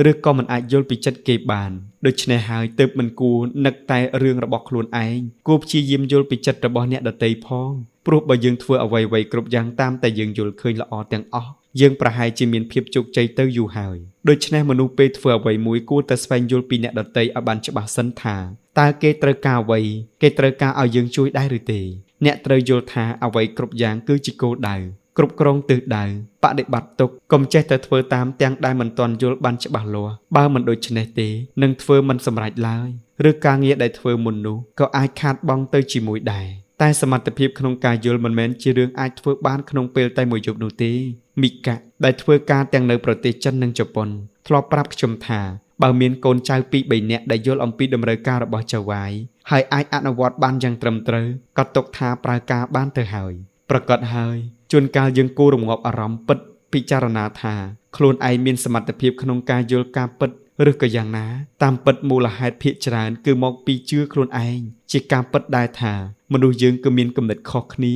ឬក៏មិនអាចយល់ពីចិត្តគេបានដូច្នេះហើយទើបមិនគួរនឹកតែរឿងរបស់ខ្លួនឯងគួរព្យាយាមយល់ពីចិត្តរបស់អ្នកដទៃផងព្រោះបើយើងធ្វើអ្វីៗគ្រប់យ៉ាងតាមតែយើងយល់ឃើញល្អទាំងអស់យើងប្រហែលជាមានភាពជោគជ័យទៅយូរហើយដូច្នេះមនុស្សពេលធ្វើអ្វីមួយគួរតែស្វែងយល់ពីអ្នកដទៃឲ្យបានច្បាស់សិនថាតើគេត្រូវការអ្វីគេត្រូវការឲ្យយើងជួយដែរឬទេអ្នកត្រូវយល់ថាអ្វីគ្រប់យ៉ាងគឺជាគោលដៅគ្រប់គ្រងទិសដៅបដិបត្តិទុកកុំចេះតែធ្វើតាមទាំងដែលមិនទាន់យល់បានច្បាស់លាស់បើមិនដូច្នេះទេនឹងធ្វើមិនសម្រេចឡើយឬការងារដែលធ្វើមុននោះក៏អាចខាតបង់ទៅជាមួយដែរតែសមត្ថភាពក្នុងការយល់មិនមែនជារឿងអាចធ្វើបានក្នុងពេលតែមួយយប់នោះទេមីកាដែលធ្វើការទាំងនៅប្រទេសចិននិងជប៉ុនធ្លាប់ប្រាប់ខ្ញុំថាបើមានកូនចៅ2 3នាក់ដែលយល់អំពីតម្រូវការរបស់ចៅហ្វាយហើយអាចអនុវត្តបានយ៉ាងត្រឹមត្រូវក៏ទុកថាប្រើការបានទៅហើយប្រកាសហើយជួនកាលយើងគួររងាប់អារម្មណ៍ពិតពិចារណាថាខ្លួនឯងមានសមត្ថភាពក្នុងការយល់ការពិតឬក៏យ៉ាងណាតាមពិតមូលហេតុភាគច្រើនគឺមកពីជឿខ្លួនឯងជាការពិតដែរថាមនុស្សយើងគឺមានគំនិតខុសគ្នា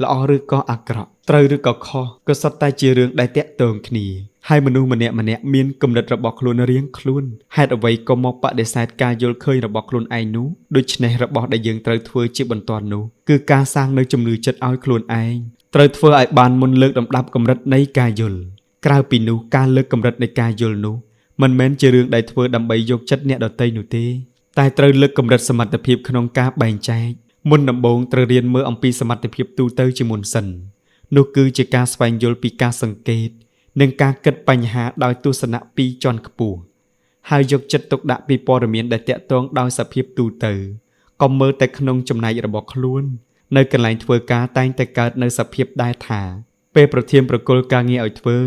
ល្អឬក៏អាក្រក់ត្រូវឬក៏ខុសក៏សុទ្ធតែជារឿងដែលតាក់ទងគ្នាហើយមនុស្សម្នាក់មានគំនិតរបស់ខ្លួនរៀងខ្លួនហេតុអ្វីក៏មកបដិសេធការយល់ឃើញរបស់ខ្លួនឯងនោះដូច្នេះរបស់ដែលយើងត្រូវធ្វើជាបន្ទាន់នោះគឺការសាងនៅជំនឿចិត្តឲ្យខ្លួនឯងត្រូវធ្វើឲ្យបានមុនលើកលំដាប់កម្រិតនៃការយល់ក្រៅពីនោះការលើកកម្រិតនៃការយល់នោះមិនមែនជារឿងដែលធ្វើដើម្បីយកចិត្តអ្នកដទៃនោះទេតែត្រូវលើកកម្រិតសមត្ថភាពក្នុងការបែងចែកមុនដំបូងត្រូវរៀនមើលអំពីសមត្ថភាពទូទៅជាមុនសិននោះគឺជាការស្វែងយល់ពីការសង្កេតនិងការគិតបញ្ហាដោយទស្សនៈពីរជាន់ខ្ពស់ហើយយកចិត្តទុកដាក់ពីព័ត៌មានដែលតាក់ទងដោយសភាពទូទៅកុំមើលតែក្នុងចំណែករបស់ខ្លួននៅកន្លែងធ្វើការតែងតែកើតនៅសភាពដែលថាពេលប្រធានប្រគល់ការងារឲ្យធ្វើ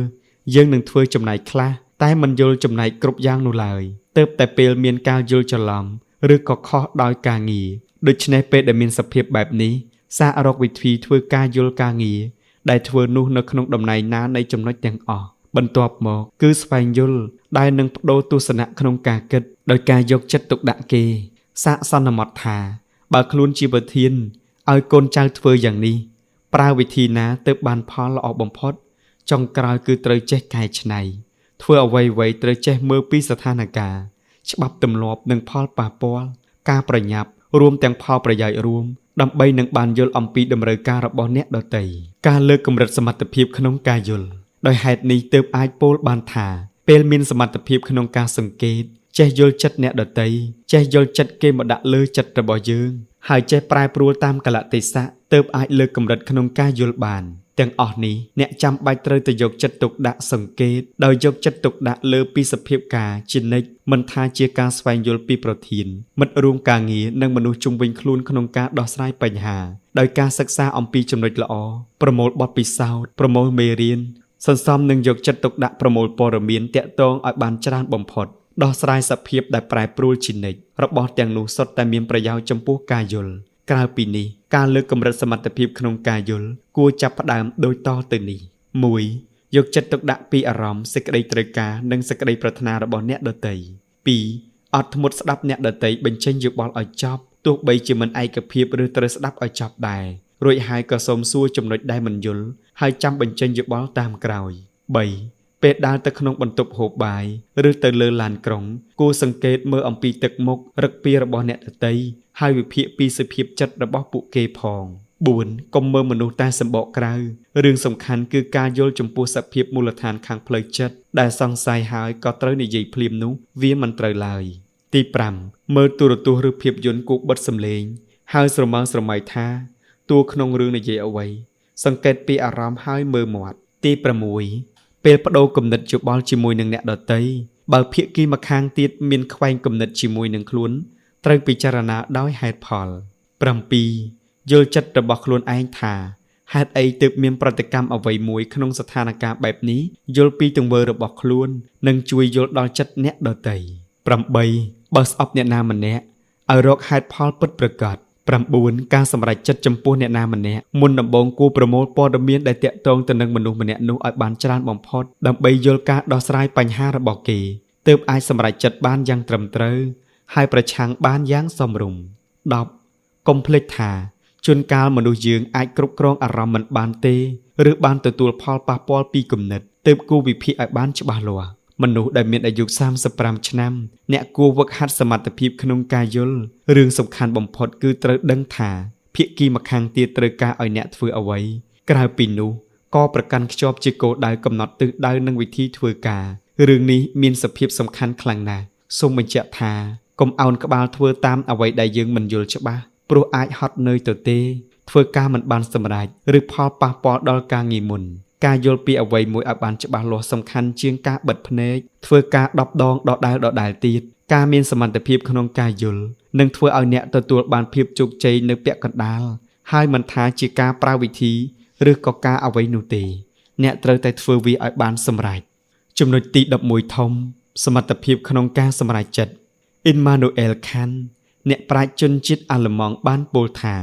យើងនឹងធ្វើចំណែកខ្លះតែមិនយល់ចំណែកគ្រប់យ៉ាងនោះឡើយទើបតែពេលមានការយល់ច្រឡំឬក៏ខុសដោយការងារដូច្នេះពេលដែលមានសភាពបែបនេះសាករកវិធីធ្វើការយល់ការងារដែលធ្វើនោះនៅក្នុងតំណែងណានៃចំណុចទាំងអស់បន្ទាប់មកគឺស្វែងយល់ដែលនឹងបដូរទស្សនៈក្នុងការគិតដោយការយកចិត្តទុកដាក់គេសាកសន្មតថាបើខ្លួនជាប្រធានឲ្យកូនចៅធ្វើយ៉ាងនេះប្រើវិធីណាទើបបានផលល្អបំផុតចុងក្រោយគឺត្រូវចេះកែច្នៃធ្វើអ្វីៗត្រូវចេះមើលពីស្ថានភាពច្បាប់ទម្លាប់និងផលប៉ះពាល់ការប្រញាប់រួមទាំងផលប្រយោជន៍រួមដើម្បីនឹងបានយល់អំពីតម្រូវការរបស់អ្នកដទៃការលើកកម្រិតសមត្ថភាពក្នុងការយល់ដោយហេតុនេះទើបអាចពោលបានថាពេលមានសមត្ថភាពក្នុងការសង្កេតចេះយល់ចិត្តអ្នកដទៃចេះយល់ចិត្តគេមកដាក់លើចិត្តរបស់យើងហើយចេះប្រែប្រួលតាមកលៈទេសៈទើបអាចលើកកម្រិតក្នុងការយល់បានទាំងអស់នេះអ្នកចាំបាច់ត្រូវតែយកចិត្តទុកដាក់សង្កេតដោយយកចិត្តទុកដាក់លើពីសភាពការជានិច្ចមិនថាជាការស្វែងយល់ពីប្រធានមិត្តរួមការងារនិងមនុស្សជុំវិញខ្លួនក្នុងការដោះស្រាយបញ្ហាដោយការសិក្សាអំពីចំណុចល្អប្រមូលបទពិសោធន៍ប្រមូលមេរៀនសន្សំនិងយកចិត្តទុកដាក់ប្រមូលព័ត៌មានតាក់ទងឲ្យបានច្រើនបំផុតដោះស្រាយសភាពដែលប្រែប្រួលជានិច្ចរបស់ទាំងនោះសុទ្ធតែមានប្រយោជន៍ចំពោះការយល់ក្រៅពីនេះការលើកកម្រិតសមត្ថភាពក្នុងការយល់គួរចាប់ផ្ដើមដូចតទៅនេះ 1. យកចិត្តទុកដាក់ពីអារម្មណ៍សេចក្តីត្រូវការនិងសេចក្តីប្រាថ្នារបស់អ្នកដទៃ 2. អត់ធ្មត់ស្ដាប់អ្នកដទៃបញ្ចេញយោបល់ឲ្យចប់ទោះបីជាមិនឯកភាពឬត្រូវស្ដាប់ឲ្យចប់ដែររួចហើយក៏សូមសួរចំណុចដែលមិនយល់ហើយចាំបញ្ចេញយោបល់តាមក្រោយ 3. ពេលដើរទៅក្នុងបន្ទប់ហូបបាយឬទៅលើឡានក្រុងគួរសង្កេតមើលអំពីទឹកមុខរឹកពីរបស់អ្នកដទៃហើយវិភាគពីសភាពចិត្តរបស់ពួកគេផង 4. កុំមើលមនុស្សតែសម្បកក្រៅរឿងសំខាន់គឺការយល់ចំពោះសភាពមូលដ្ឋានខាងផ្លូវចិត្តដែលសង្ស័យហើយក៏ត្រូវនិយាយភ្លាមនោះវាមិនត្រូវឡើយ ទី 5. មើលទូរទស្សន៍ឬភាពយន្តគួរបិទសំឡេងហើយស្រមើស្រមៃថាតួក្នុងរឿងនិយាយអ្វីសង្កេតពីអារម្មណ៍ហើយមើលមាត់ ទី 6. ពេលបដូរគំនិតយោបល់ជាមួយនឹងអ្នកដទៃបើភាគីម្ខាងទៀតមានខ្វែងគំនិតជាមួយនឹងខ្លួនត្រូវពិចារណាដោយហេតុផល 7. យល់ចិត្តរបស់ខ្លួនឯងថាហេតុអីទើបមានប្រតិកម្មអ្វីមួយក្នុងស្ថានភាពបែបនេះយល់ពីទង្វើរបស់ខ្លួននិងជួយយល់ដល់ចិត្តអ្នកដទៃ 8. បើស្អប់អ្នកណាម្នាក់ឲ្យរកហេតុផលពិតប្រាកដ 9ការសម្រេចចិត្តចំពោះអ្នកណាម្នាក់មុនដំបូងគួរប្រមូលព័ត៌មានដែលតាក់ទងទៅនឹងមនុស្សម្នាក់នោះឲ្យបានច្រើនបំផុតដើម្បីយល់ការដោះស្រាយបញ្ហារបស់គេទើបអាចសម្រេចចិត្តបានយ៉ាងត្រឹមត្រូវហើយប្រឆាំងបានយ៉ាងសមរម្យ 10. កុំភ្លេចថាជួនកាលមនុស្សយើងអាចគ្រប់គ្រងអារម្មណ៍មិនបានទេឬបានទទួលផលប៉ះពាល់ពីគំនិតទើបគួរវិភាគឲ្យបានច្បាស់លាស់មនុស្សដែលមានអាយុ35ឆ្នាំអ្នកគួរវឹកហាត់សមត្ថភាពក្នុងការយល់រឿងសំខាន់បំផុតគឺត្រូវដឹងថាភាគីម្ខាងទៀតត្រូវការឲ្យអ្នកធ្វើអ្វីក្រៅពីនោះក៏ប្រកាន់ខ្ជាប់ជាគោលដៅកំណត់ទិសដៅនិងវិធីធ្វើការរឿងនេះមានសភាពសំខាន់ខ្លាំងណាស់សូមបញ្ជាក់ថាកុំអោនក្បាលធ្វើតាមអ្វីដែលយើងមិនយល់ច្បាស់ព្រោះអាចហត់នឿយទៅទេធ្វើការមិនបានសម្រេចឬផលប៉ះពាល់ដល់ការងារមុនការយល់ពីអ្វីមួយឲ្យបានច្បាស់លាស់សំខាន់ជាងការបិទភ្នែកធ្វើការ10 ដងដដែលទៀតការមានសមត្ថភាពក្នុងការយល់នឹងធ្វើឲ្យអ្នកទទួលបានភាពជោគជ័យនៅពាក់កណ្ដាលហើយមិនថាជាការប្រើវិធីឬក៏ការអ្វីនោះទេអ្នកត្រូវតែធ្វើវាឲ្យបានសម្រេចចំណុចទី11ធំសមត្ថភាពក្នុងការសម្រេចចិត្ត Immanuel Kant អ្នកប្រាជ្ញជនជាតិអាល្លឺម៉ង់បានពោលថា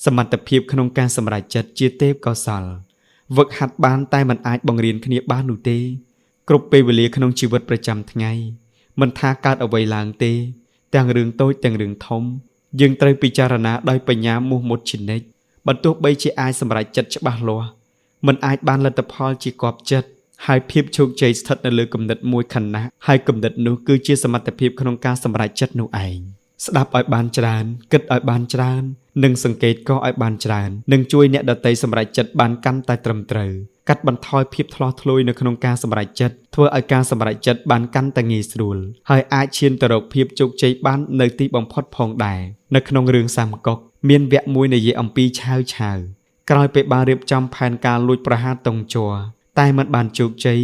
សមត្ថភាពក្នុងការសម្រេចចិត្តជាទេពកោសល្យវឹកហាត់បានតែមិនអាចបង្រៀនគ្នាបាននោះទេគ្រប់ពេលវេលាក្នុងជីវិតប្រចាំថ្ងៃមិនថាកើតអ្វីឡើងទេទាំងរឿងតូចទាំងរឿងធំយើងត្រូវពិចារណាដោយបញ្ញាមោះមុតជានិច្ចបើទោះបីជាអាចសម្រេចចិត្តច្បាស់លាស់មិនអាចបានលទ្ធផលជាគប់ចិត្តហើយភាពជោគជ័យស្ថិតនៅលើគំនិតមួយខណៈហើយគំនិតនោះគឺជាសមត្ថភាពក្នុងការសម្រេចចិត្តនោះឯងស្ដាប់ឲ្យបានច្រើនគិតឲ្យបានច្រើននិងសង្កេតក៏ឲ្យបានច្រើននឹងជួយអ្នកដទៃសម្រេចចិត្តបានកាន់តែត្រឹមត្រូវកាត់បន្ថយភាពថ្លោះធ្លោយនៅក្នុងការសម្រេចចិត្តធ្វើឲ្យការសម្រេចចិត្តបានកាន់តែងាយស្រួលហើយអាចឈានទៅរកភាពជោគជ័យបាននៅទីបំផុតផងដែរនៅក្នុងរឿងសាមកុកមានវគ្គមួយនិយាយអំពីឆាវក្រោយពេលបានរៀបចំផែនការលួចប្រហារតុងជ័រតែមិនបានជោគជ័យ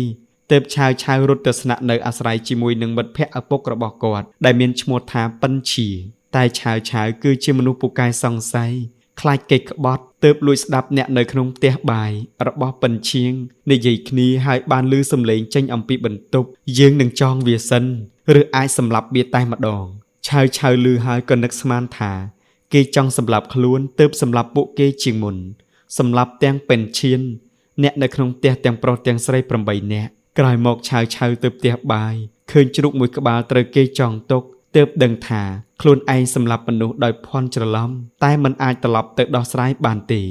ទើបឆាវរត់ទៅស្នាក់នៅអាស្រ័យជាមួយនឹងមិត្តភក្តិឪពុករបស់គាត់ដែលមានឈ្មោះថាប៉ិនឈីតែឆាវគឺជាមនុស្សពូកែសង្ស័យខ្លាចគេក្បត់ទើបលួចស្ដាប់អ្នកនៅក្នុងផ្ទះបាយរបស់ប៉ិនឈៀងនិយាយគ្នាហើយបានឮសំឡេងចេញអំពីបន្ទប់យើងនឹងចងវាសិនឬអាចសម្លាប់វាតែម្ដងឆាវឮហើយក៏នឹកស្មានថាគេចង់សម្លាប់ខ្លួនទើបសម្លាប់ពួកគេជាងមុនសម្លាប់ទាំងប៉ិនឈៀនអ្នកនៅក្នុងផ្ទះទាំងប្រុសទាំងស្រី8នាក់ក្រោយមកឆាវទៅផ្ទះបាយឃើញជ្រូកមួយក្បាលត្រូវគេចងទុកទើបដឹងថាខ្លួនឯងសម្លាប់មនុស្សដោយភ័ន្តច្រឡំតែមិនអាចត្រឡប់ទៅដោះស្រាយបានទេ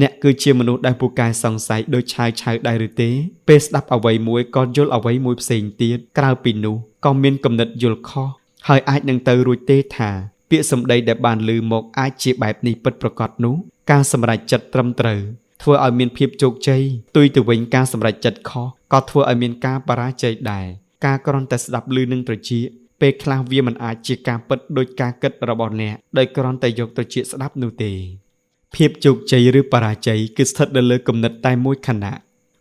អ្នកគឺជាមនុស្សដែលពូកែសង្ស័យដូចឆាវដែរឬទេពេលស្ដាប់អ្វីមួយក៏យល់អ្វីមួយផ្សេងទៀតក្រៅពីនោះក៏មានគំនិតយល់ខុសហើយអាចនឹងទៅរួចទេថាពាក្យសម្ដីដែលបានឮមកអាចជាបែបនេះពិតប្រាកដនោះការសម្រេចចិត្តត្រឹមត្រូវធ្វើឲ្យមានភាពជោគជ័យផ្ទុយទៅវិញការសម្រេចចិត្តខុសក៏ធ្វើឲ្យមានការបរាជ័យដែរការគ្រាន់តែស្ដាប់ឮនឹងត្រចៀកពេលខ្លះវាមិនអាចជាការពិតដោយការគិតរបស់អ្នកដោយគ្រាន់តែយកត្រចៀកស្ដាប់នោះទេភាពជោគជ័យឬបរាជ័យគឺស្ថិតនៅលើគំនិតតែមួយខណៈ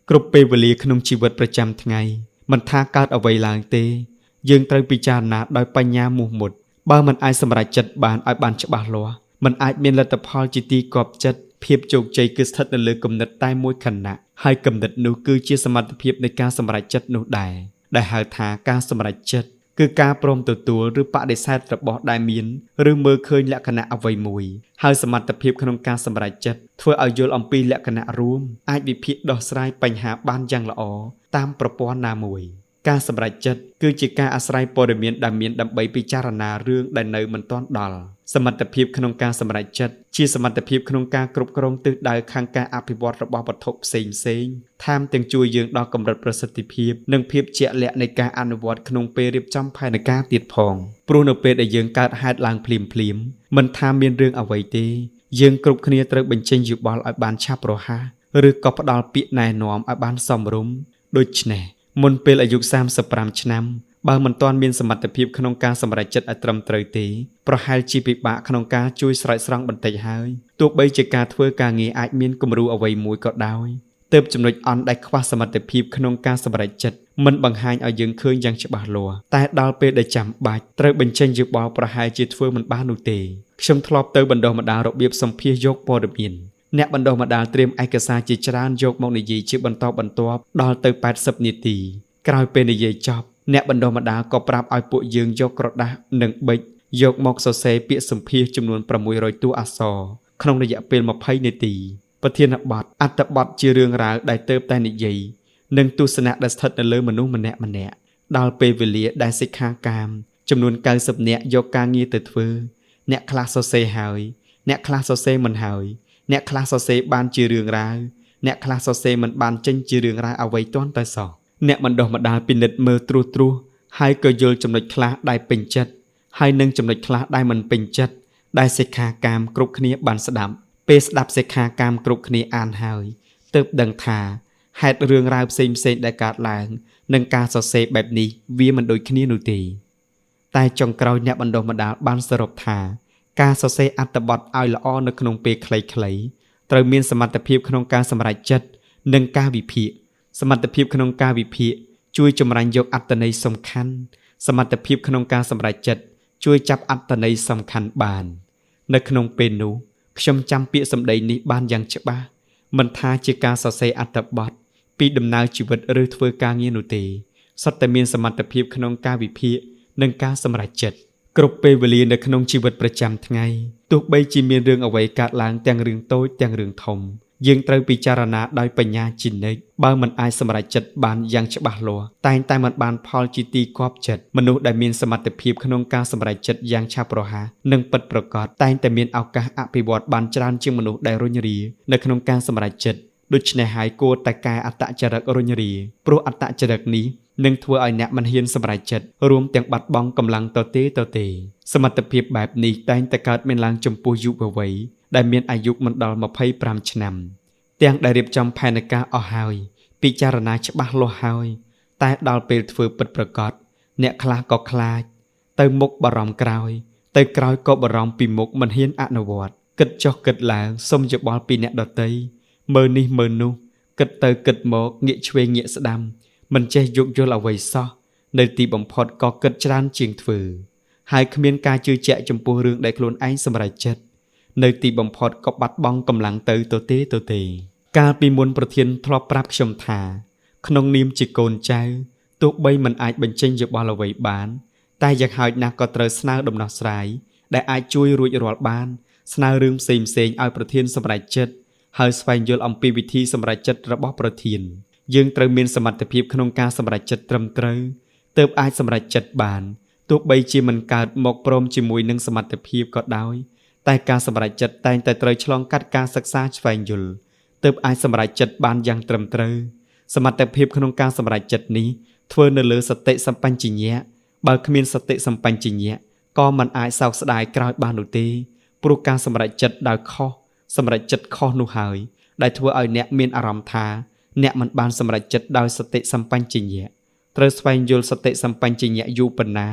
គ្រប់ពេលវេលាក្នុងជីវិតប្រចាំថ្ងៃមិនថាកើតអ្វីឡើងទេយើងត្រូវពិចារណាដោយបញ្ញាមោះមុតបើមិនអាចសម្រេចចិត្តបានឲ្យបានច្បាស់លាស់មិនអាចមានលទ្ធផលជាទីគាប់ចិត្តភាពជោគជ័យគឺស្ថិតនៅលើគំនិតតែមួយខណៈហើយគំនិតនោះគឺជាសមត្ថភាពនៃការសម្រេចចិត្តនោះដែរដែលហៅថាការសម្រេចចិត្តគឺការព្រមទទួលឬបដិសេធរបស់ដែលមានឬមើលឃើញលក្ខណៈអ្វីមួយហើយសមត្ថភាពក្នុងការសម្រេចចិត្តធ្វើឲ្យយល់អំពីលក្ខណៈរួមអាចវិភាគដោះស្រាយបញ្ហាបានយ៉ាងល្អតាមប្រព័ន្ធណាមួយការសម្រេចចិត្តគឺជាការអាស្រ័យព័ត៌មានដែលមានដើម្បីពិចារណារឿងដែលនៅមិនទាន់ដល់សមត្ថភាពក្នុងការសម្រេចចិត្តជាសមត្ថភាពក្នុងការគ្រប់គ្រងទិសដៅខាងការអភិវឌ្ឍរបស់វត្ថុផ្សេងថែមទាំងជួយយើងដល់កម្រិតប្រសិទ្ធភាពនិងភាពជាក់លាក់នៃការអនុវត្តក្នុងពេលរៀបចំផែនការទៀតផងព្រោះនៅពេលដែលយើងកើតហេតុឡើងភ្លាមមិនថាមានរឿងអ្វីទេយើងគ្រប់គ្នាត្រូវបញ្ចេញយោបល់ឲ្យបានឆាប់រហ័សឬក៏ផ្ដល់ពាក្យណែនាំឲ្យបានសមរម្យដូច្នេះមុនពេលអាយុ35ឆ្នាំបើមិនទាន់មានសមត្ថភាពក្នុងការសម្រេចចិត្តឲ្យត្រឹមត្រូវទេប្រហែលជាពិបាកក្នុងការជួយស្រោចស្រង់បន្តិចហើយទោះបីជាការធ្វើការងារអាចមានគំរូអ្វីមួយក៏ដោយទើបចំណុចអន់ដែលខ្វះសមត្ថភាពក្នុងការសម្រេចចិត្តមិនបង្ហាញឲ្យយើងឃើញយ៉ាងច្បាស់លាស់តែដល់ពេលដែលចាំបាច់ត្រូវបញ្ចេញយោបល់ប្រហែលជាធ្វើមិនបាននោះទេខ្ញុំធ្លាប់ទៅបណ្ដុះបណ្ដាលរបៀបសម្ភាសយកព័ត៌មានអ្នកបណ្ដុះបណ្ដាលត្រៀមឯកសារជាច្រើនយកមកនិយាយជាបន្តបន្ទាប់ដល់ទៅ80នាទីក្រោយពេលនិយាយចប់អ្នកបណ្ដុះបណ្ដាលក៏ប្រាប់ឲ្យពួកយើងយកក្រដាសនិងប៊ិច យកមកសរសេរពាក្យសម្ភាសចំនួន600តួអក្សរក្នុងរយៈពេល20នាទីប្រធានបទអត្ថបទជារឿងរ៉ាវដែលទៅតែនិយាយនិងទស្សនៈដែលស្ថិតនៅលើមនុស្សម្នាក់ដល់ពេលវេលាដែលសិក្ខាកាមចំនួន90នាក់យកការងារទៅធ្វើអ្នកខ្លះសរសេរហើយអ្នកខ្លះសរសេរមិនហើយអ្នកខ្លះសរសេរបានជារឿងរ៉ាវអ្នកខ្លះសរសេរមិនបានចេញជារឿងរ៉ាវអ្វីទាន់តែសោះអ្នកបណ្ដុះបណ្ដាលពិនិត្យមើលត្រួសហើយក៏យល់ចំណុចខ្លះដែលពេញចិត្តហើយនឹងចំណុចខ្លះដែលមិនពេញចិត្តដែលសិក្ខាកាមគ្រប់គ្នាបានស្ដាប់ពេលស្ដាប់សិក្ខាកាមគ្រប់គ្នាអានហើយទើបដឹងថាហេតុរឿងរ៉ាវផ្សេងដែលកើតឡើងនឹងការសរសេរបែបនេះវាមិនដូចគ្នានោះទេតែចុងក្រោយអ្នកបណ្ដុះបណ្ដាលបានសរុបថាការសរសេរអត្ថបទឲ្យល្អនៅក្នុងពេលខ្លីៗត្រូវមានសមត្ថភាពក្នុងការសម្រេចចិត្តនិងការវិភាគសមត្ថភាពក្នុងការវិភាគជួយចម្រាញ់យកអត្ថន័យសំខាន់សមត្ថភាពក្នុងការសម្រេចចិត្តជួយចាប់អត្ថន័យសំខាន់បាននៅក្នុងពេលនោះខ្ញុំចាំពាក្យសម្ដីនេះបានយ៉ាងច្បាស់មិនថាជាការសរសេរអត្ថបទពីដំណើរជីវិតឬធ្វើការងារនោះទេសុទ្ធតែមានសមត្ថភាពក្នុងការវិភាគនិងការសម្រេចចិត្តគ្រប់ពេលវេលានៅក្នុងជីវិតប្រចាំថ្ងៃទោះបីជាមានរឿងអ្វីកើតឡើងទាំងរឿងតូចទាំងរឿងធំយើងត្រូវពិចារណាដោយបញ្ញាជានិច្ចបើមិនអាចសម្រេចចិត្តបានយ៉ាងច្បាស់លាស់តែងតែមិនបានផលជាទីគាប់ចិត្តមនុស្សដែលមានសមត្ថភាពក្នុងការសម្រេចចិត្តយ៉ាងឆាប់រហ័សនិងពិតប្រាកដតែងតែមានឱកាសអភិវឌ្ឍបានច្រើនជាងមនុស្សដែលរុញរានៅក្នុងការសម្រេចចិត្តដូច្នេះហើយគួរតែកែអត្តចរិតរុញរាព្រោះអត្តចរិតនេះនឹងធ្វើឲ្យអ្នកមិនហ៊ានសម្រេចចិត្តរួមទាំងបាត់បង់កម្លាំងទទេសមត្ថភាពបែបនេះតែងតែកើតមានឡើងចំពោះយុវវ័យដែលមានអាយុមិនដល់25ឆ្នាំទាំងដែលរៀបចំផែនការអស់ហើយពិចារណាច្បាស់លាស់ហើយតែដល់ពេលធ្វើពិតប្រាកដអ្នកខ្លះក៏ខ្លាចទៅមុខបារម្ភក្រោយទៅក្រោយក៏បារម្ភពីមុខមិនហ៊ានអនុវត្តគិតចុះគិតឡើងសុំយោបល់ពីអ្នកដទៃមើលនេះមើលនោះគិតទៅគិតមកងាកឆ្វេងងាកស្ដាំមិនចេះយោគយល់អ្វីសោះនៅទីបំផុតក៏គិតច្រើនជាងធ្វើហើយគ្មានការជឿជាក់ចំពោះរឿងដែលខ្លួនឯងសម្រេចចិត្តនៅទីបំផុតក៏បាត់បង់កម្លាំងទៅទេកាលពីមុនប្រធានធ្លាប់ប្រាប់ខ្ញុំថាក្នុងនាមជាកូនចៅទោះបីមិនអាចបញ្ចេញយោបល់អ្វីបានតែយ៉ាងហោចណាស់ក៏ត្រូវស្នើដំណោះស្រាយដែលអាចជួយរួចរាល់បានស្នើរឿងផ្សេងឲ្យប្រធានសម្រេចចិត្តហើយស្វែងយល់អំពីវិធីសម្រេចចិត្តរបស់ប្រធានយើងត្រូវមានសមត្ថភាពក្នុងការសម្រេចចិត្តត្រឹមត្រូវទើបអាចសម្រេចចិត្តបានទោះបីជាមិនកើតមកព្រមជាមួយនឹងសមត្ថភាពក៏ដោយតែការសម្រេចចិត្តតែងតែត្រូវឆ្លងកាត់ការសិក្សាស្វែងយល់ទើបអាចសម្រេចចិត្តបានយ៉ាងត្រឹមត្រូវសមត្ថភាពក្នុងការសម្រេចចិត្តនេះធ្វើនៅលើសតិសម្បញ្ញញ្ញៈបើគ្មានសតិសម្បញ្ញញ្ញៈក៏មិនអាចសោកស្ដាយក្រោយបាននោះទេព្រោះការសម្រេចចិត្តដោយខុសសម្រេចចិត្តខុសនោះហើយដែលធ្វើឲ្យអ្នកមានអារម្មណ៍ថាអ្នកមិនបានសម្រេចចិត្តដោយសតិសម្បញ្ញញ្ញៈត្រូវស្វែងយល់សតិសម្បញ្ញញ្ញៈយូរប៉ុណ្ណា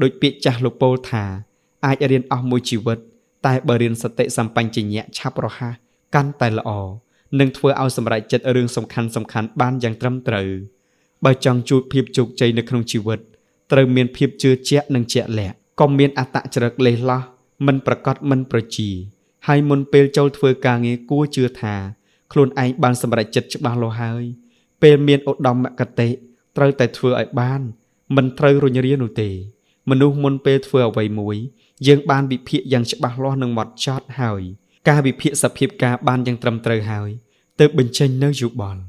ដោយពាក្យចាស់លោកពោលថាអាចរៀនអស់មួយជីវិតតែបើរៀនសតិសម្បញ្ញញ្ញៈឆាប់រហ័សកាន់តែល្អនឹងធ្វើឲ្យសម្រេចចិត្តរឿងសំខាន់បានយ៉ាងត្រឹមត្រូវបើចង់ជួបភាពជោគជ័យនៅក្នុងជីវិតត្រូវមានភាពជឿជាក់និងជាក់លាក់កុំមានអត្តចរិតលេះលោះមិនប្រកបមិនប្រជាហើយមុនពេលចូលធ្វើការងារគួរជឿថាខ្លួនឯងបានសម្រេចចិត្តច្បាស់លាស់ហើយពេលមានឧត្តមគតិត្រូវតែធ្វើឲ្យបានមិនត្រូវរុញរានោះទេមនុស្សមុនពេលធ្វើអ្វីមួយយើងបានវិភាគយ៉ាងច្បាស់លាស់និងហ្មត់ចត់ហើយការវិភាគសភាពការបានយ៉ាងត្រឹមត្រូវហើយទើបបញ្ចេញនៅយោបល់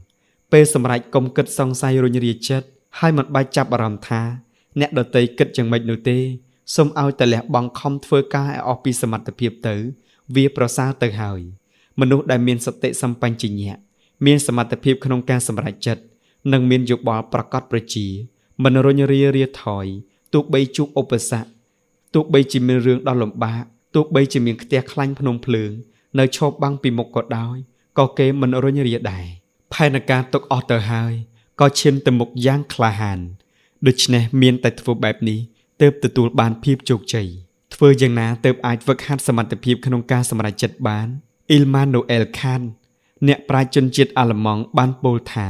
ពេលសម្រេចកុំគិតសង្ស័យរុញរាចិត្តហើយមិនបាច់ចាប់អារម្មណ៍ថាអ្នកដទៃគិតយ៉ាងម៉េចនោះទេសូមឲ្យតែលះបង់ខំធ្វើការឲ្យអស់ពីសមត្ថភាពទៅវាប្រសើរទៅហើយមនុស្សដែលមានសតិសម្បញ្ញញ្ញៈមានសមត្ថភាពក្នុងការសម្រេចចិត្តនិងមានយោបល់ប្រកបប្រជាមិនរុញរាថយទោះបីជួបឧបសគ្គទោះបីជាមានរឿងដ៏លំបាកទោះបីជាមានខ្ទះខ្លាញ់ភ្នំភ្លើងនៅឈប់បាំងពីមុខក៏ដោយក៏គេមិនរុញរាដែរផែនការទុកអស់ទៅហើយក៏ឈានទៅមុខយ៉ាងក្លាហានដូច្នេះមានតែធ្វើបែបនេះទើបទទួលបានភាពជោគជ័យធ្វើយ៉ាងណាទើបអាចហ្វឹកហាត់សមត្ថភាពក្នុងការសម្រេចចិត្តបានអ៊ីលម៉ានូអែលខានអ្នកប្រាជ្ញជនជាតិអាល្លឺម៉ង់បានពោលថា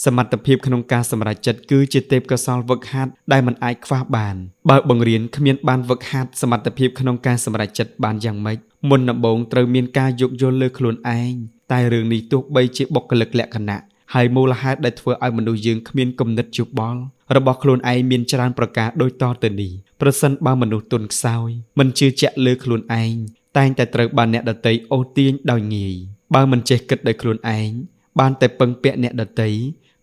សមត្ថភាពក្នុងការសម្រេចចិត្តគឺជាទេពកោសល្យហ្វឹកហាត់ដែលមិនអាចខ្វះបានបើបង្រៀនគ្មានបានហ្វឹកហាត់សមត្ថភាពក្នុងការសម្រេចចិត្តបានយ៉ាងម៉េចមុនដំបូងត្រូវមានការយោគយល់លើខ្លួនឯងតែរឿងនេះទោះបីជាបុគ្គលិកលក្ខណៈហើយមូលហេតុដែលធ្វើឲ្យមនុស្សយើងគ្មានគំនិតយោបល់ របស់ខ្លួនឯងមានច្រើនប្រការដូចតទៅនេះប្រសិនបើមនុស្សទុនខ្សោយមិនជឿជាក់លើខ្លួនឯងតែងតែត្រូវបានអ្នកដទៃអូសទាញដោយងាយបើមិនចេះគិតដោយខ្លួនឯងបានតែពឹងពាក់អ្នកដទៃ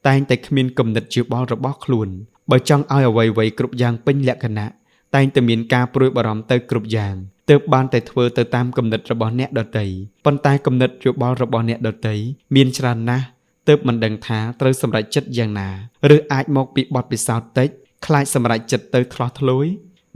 តែងតែគ្មានគំនិតយោបល់របស់ខ្លួនបើចង់ឲ្យអ្វីៗគ្រប់យ៉ាងពេញលក្ខណៈតែងតែមានការព្រួយបារម្ភទៅគ្រប់យ៉ាងទើបបានតែធ្វើទៅតាមគំនិតរបស់អ្នកដទៃប៉ុន្តែគំនិតយោបល់របស់អ្នកដទៃមានច្រើនណាស់ទើបមិនដឹងថាត្រូវសម្រេចចិត្តយ៉ាងណាឬអាចមកពីបទពិសោធន៍តិចខ្លាចសម្រេចចិត្តទៅឆ្លោះធ្លួយ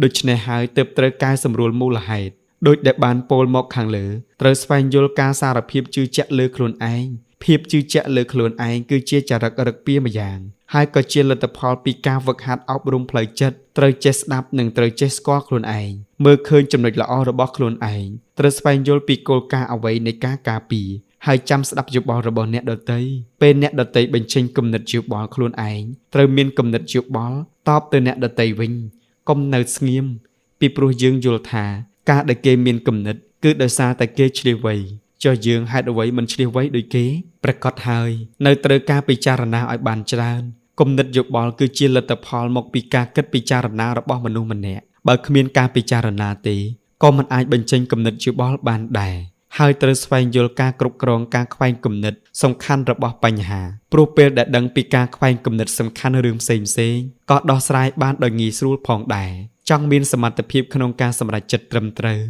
ដូច្នេះហើយទើបត្រូវកែសម្រួលមូលហេតុដោយដែលបានពោលមកខាងលើត្រូវស្វែងយល់ការសារភាពជឿជាក់លើខ្លួនឯងភាពជឿជាក់លើខ្លួនឯងគឺជាចរិតរឹកពីម្យ៉ាងហើយក៏ជាលទ្ធផលពីការវឹកហាត់អប់រំផ្លូវចិត្តត្រូវចេះស្ដាប់និងត្រូវចេះស្គាល់ខ្លួនឯងមើលឃើញចំណុចល្អរបស់ខ្លួនឯងត្រូវស្វែងយល់ពីគោលការណ៍អ្វីនៃការការពារហើយចាំស្ដាប់យោបល់របស់អ្នកដទៃពេលអ្នកដទៃបញ្ចេញគំនិតយោបល់ខ្លួនឯងត្រូវមានគំនិតយោបល់តបទៅអ្នកដទៃវិញកុំនៅស្ងៀមពីព្រោះយើងយល់ថាការដែលគេមានគំនិតគឺដោយសារតែគេឆ្លៀសវៃចុះយើងហេតុអ្វីមិនឆ្លៀសវៃដូចគេប្រកាសហើយនៅត្រូវការពិចារណាឲ្យបានច្រើនគំនិតយោបល់គឺជាលទ្ធផលមកពីការគិតពិចារណារបស់មនុស្សម្នាក់បើគ្មានការពិចារណាទេក៏មិនអាចបញ្ចេញគំនិតយោបល់បានដែរហើយត្រូវស្វែងយល់ការគ្រប់គ្រងការខ្វែងគំនិតសំខាន់របស់បញ្ហាព្រោះពេលដែលដឹងពីការខ្វែងគំនិតសំខាន់រឿងផ្សេងៗក៏ដោះស្រាយបានដោយងាយស្រួលផងដែរចង់មានសមត្ថភាពក្នុងការសម្រេចចិត្តត្រឹមត្រូវ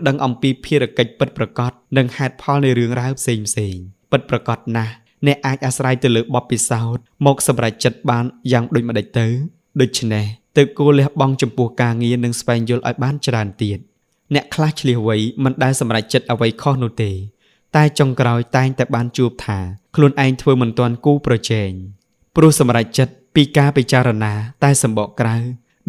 ដឹងអំពីភារកិច្ចពិតប្រាកដនិងហេតុផលនៃរឿងរ៉ាវផ្សេងៗពិតប្រាកដណាស់អ្នកអាចអាស្រ័យទៅលើបទពិសោធន៍មកសម្រេចចិត្តបានយ៉ាងដូចម្តេចទៅដូច្នេះទើបគួរលះបង់ចំពោះការងារនិងស្វែងយល់ឲ្យបានច្រើនទៀតអ្នកខ្លះឆ្លៀសវៃមិនដែលសម្រេចចិត្តអ្វីខុសនោះទេតែចុងក្រោយតែងតែបានជួបថាខ្លួនឯងធ្វើមិនទាន់គូប្រជែងព្រោះសម្រេចចិត្តពីការពិចារណាតែសម្បកក្រៅ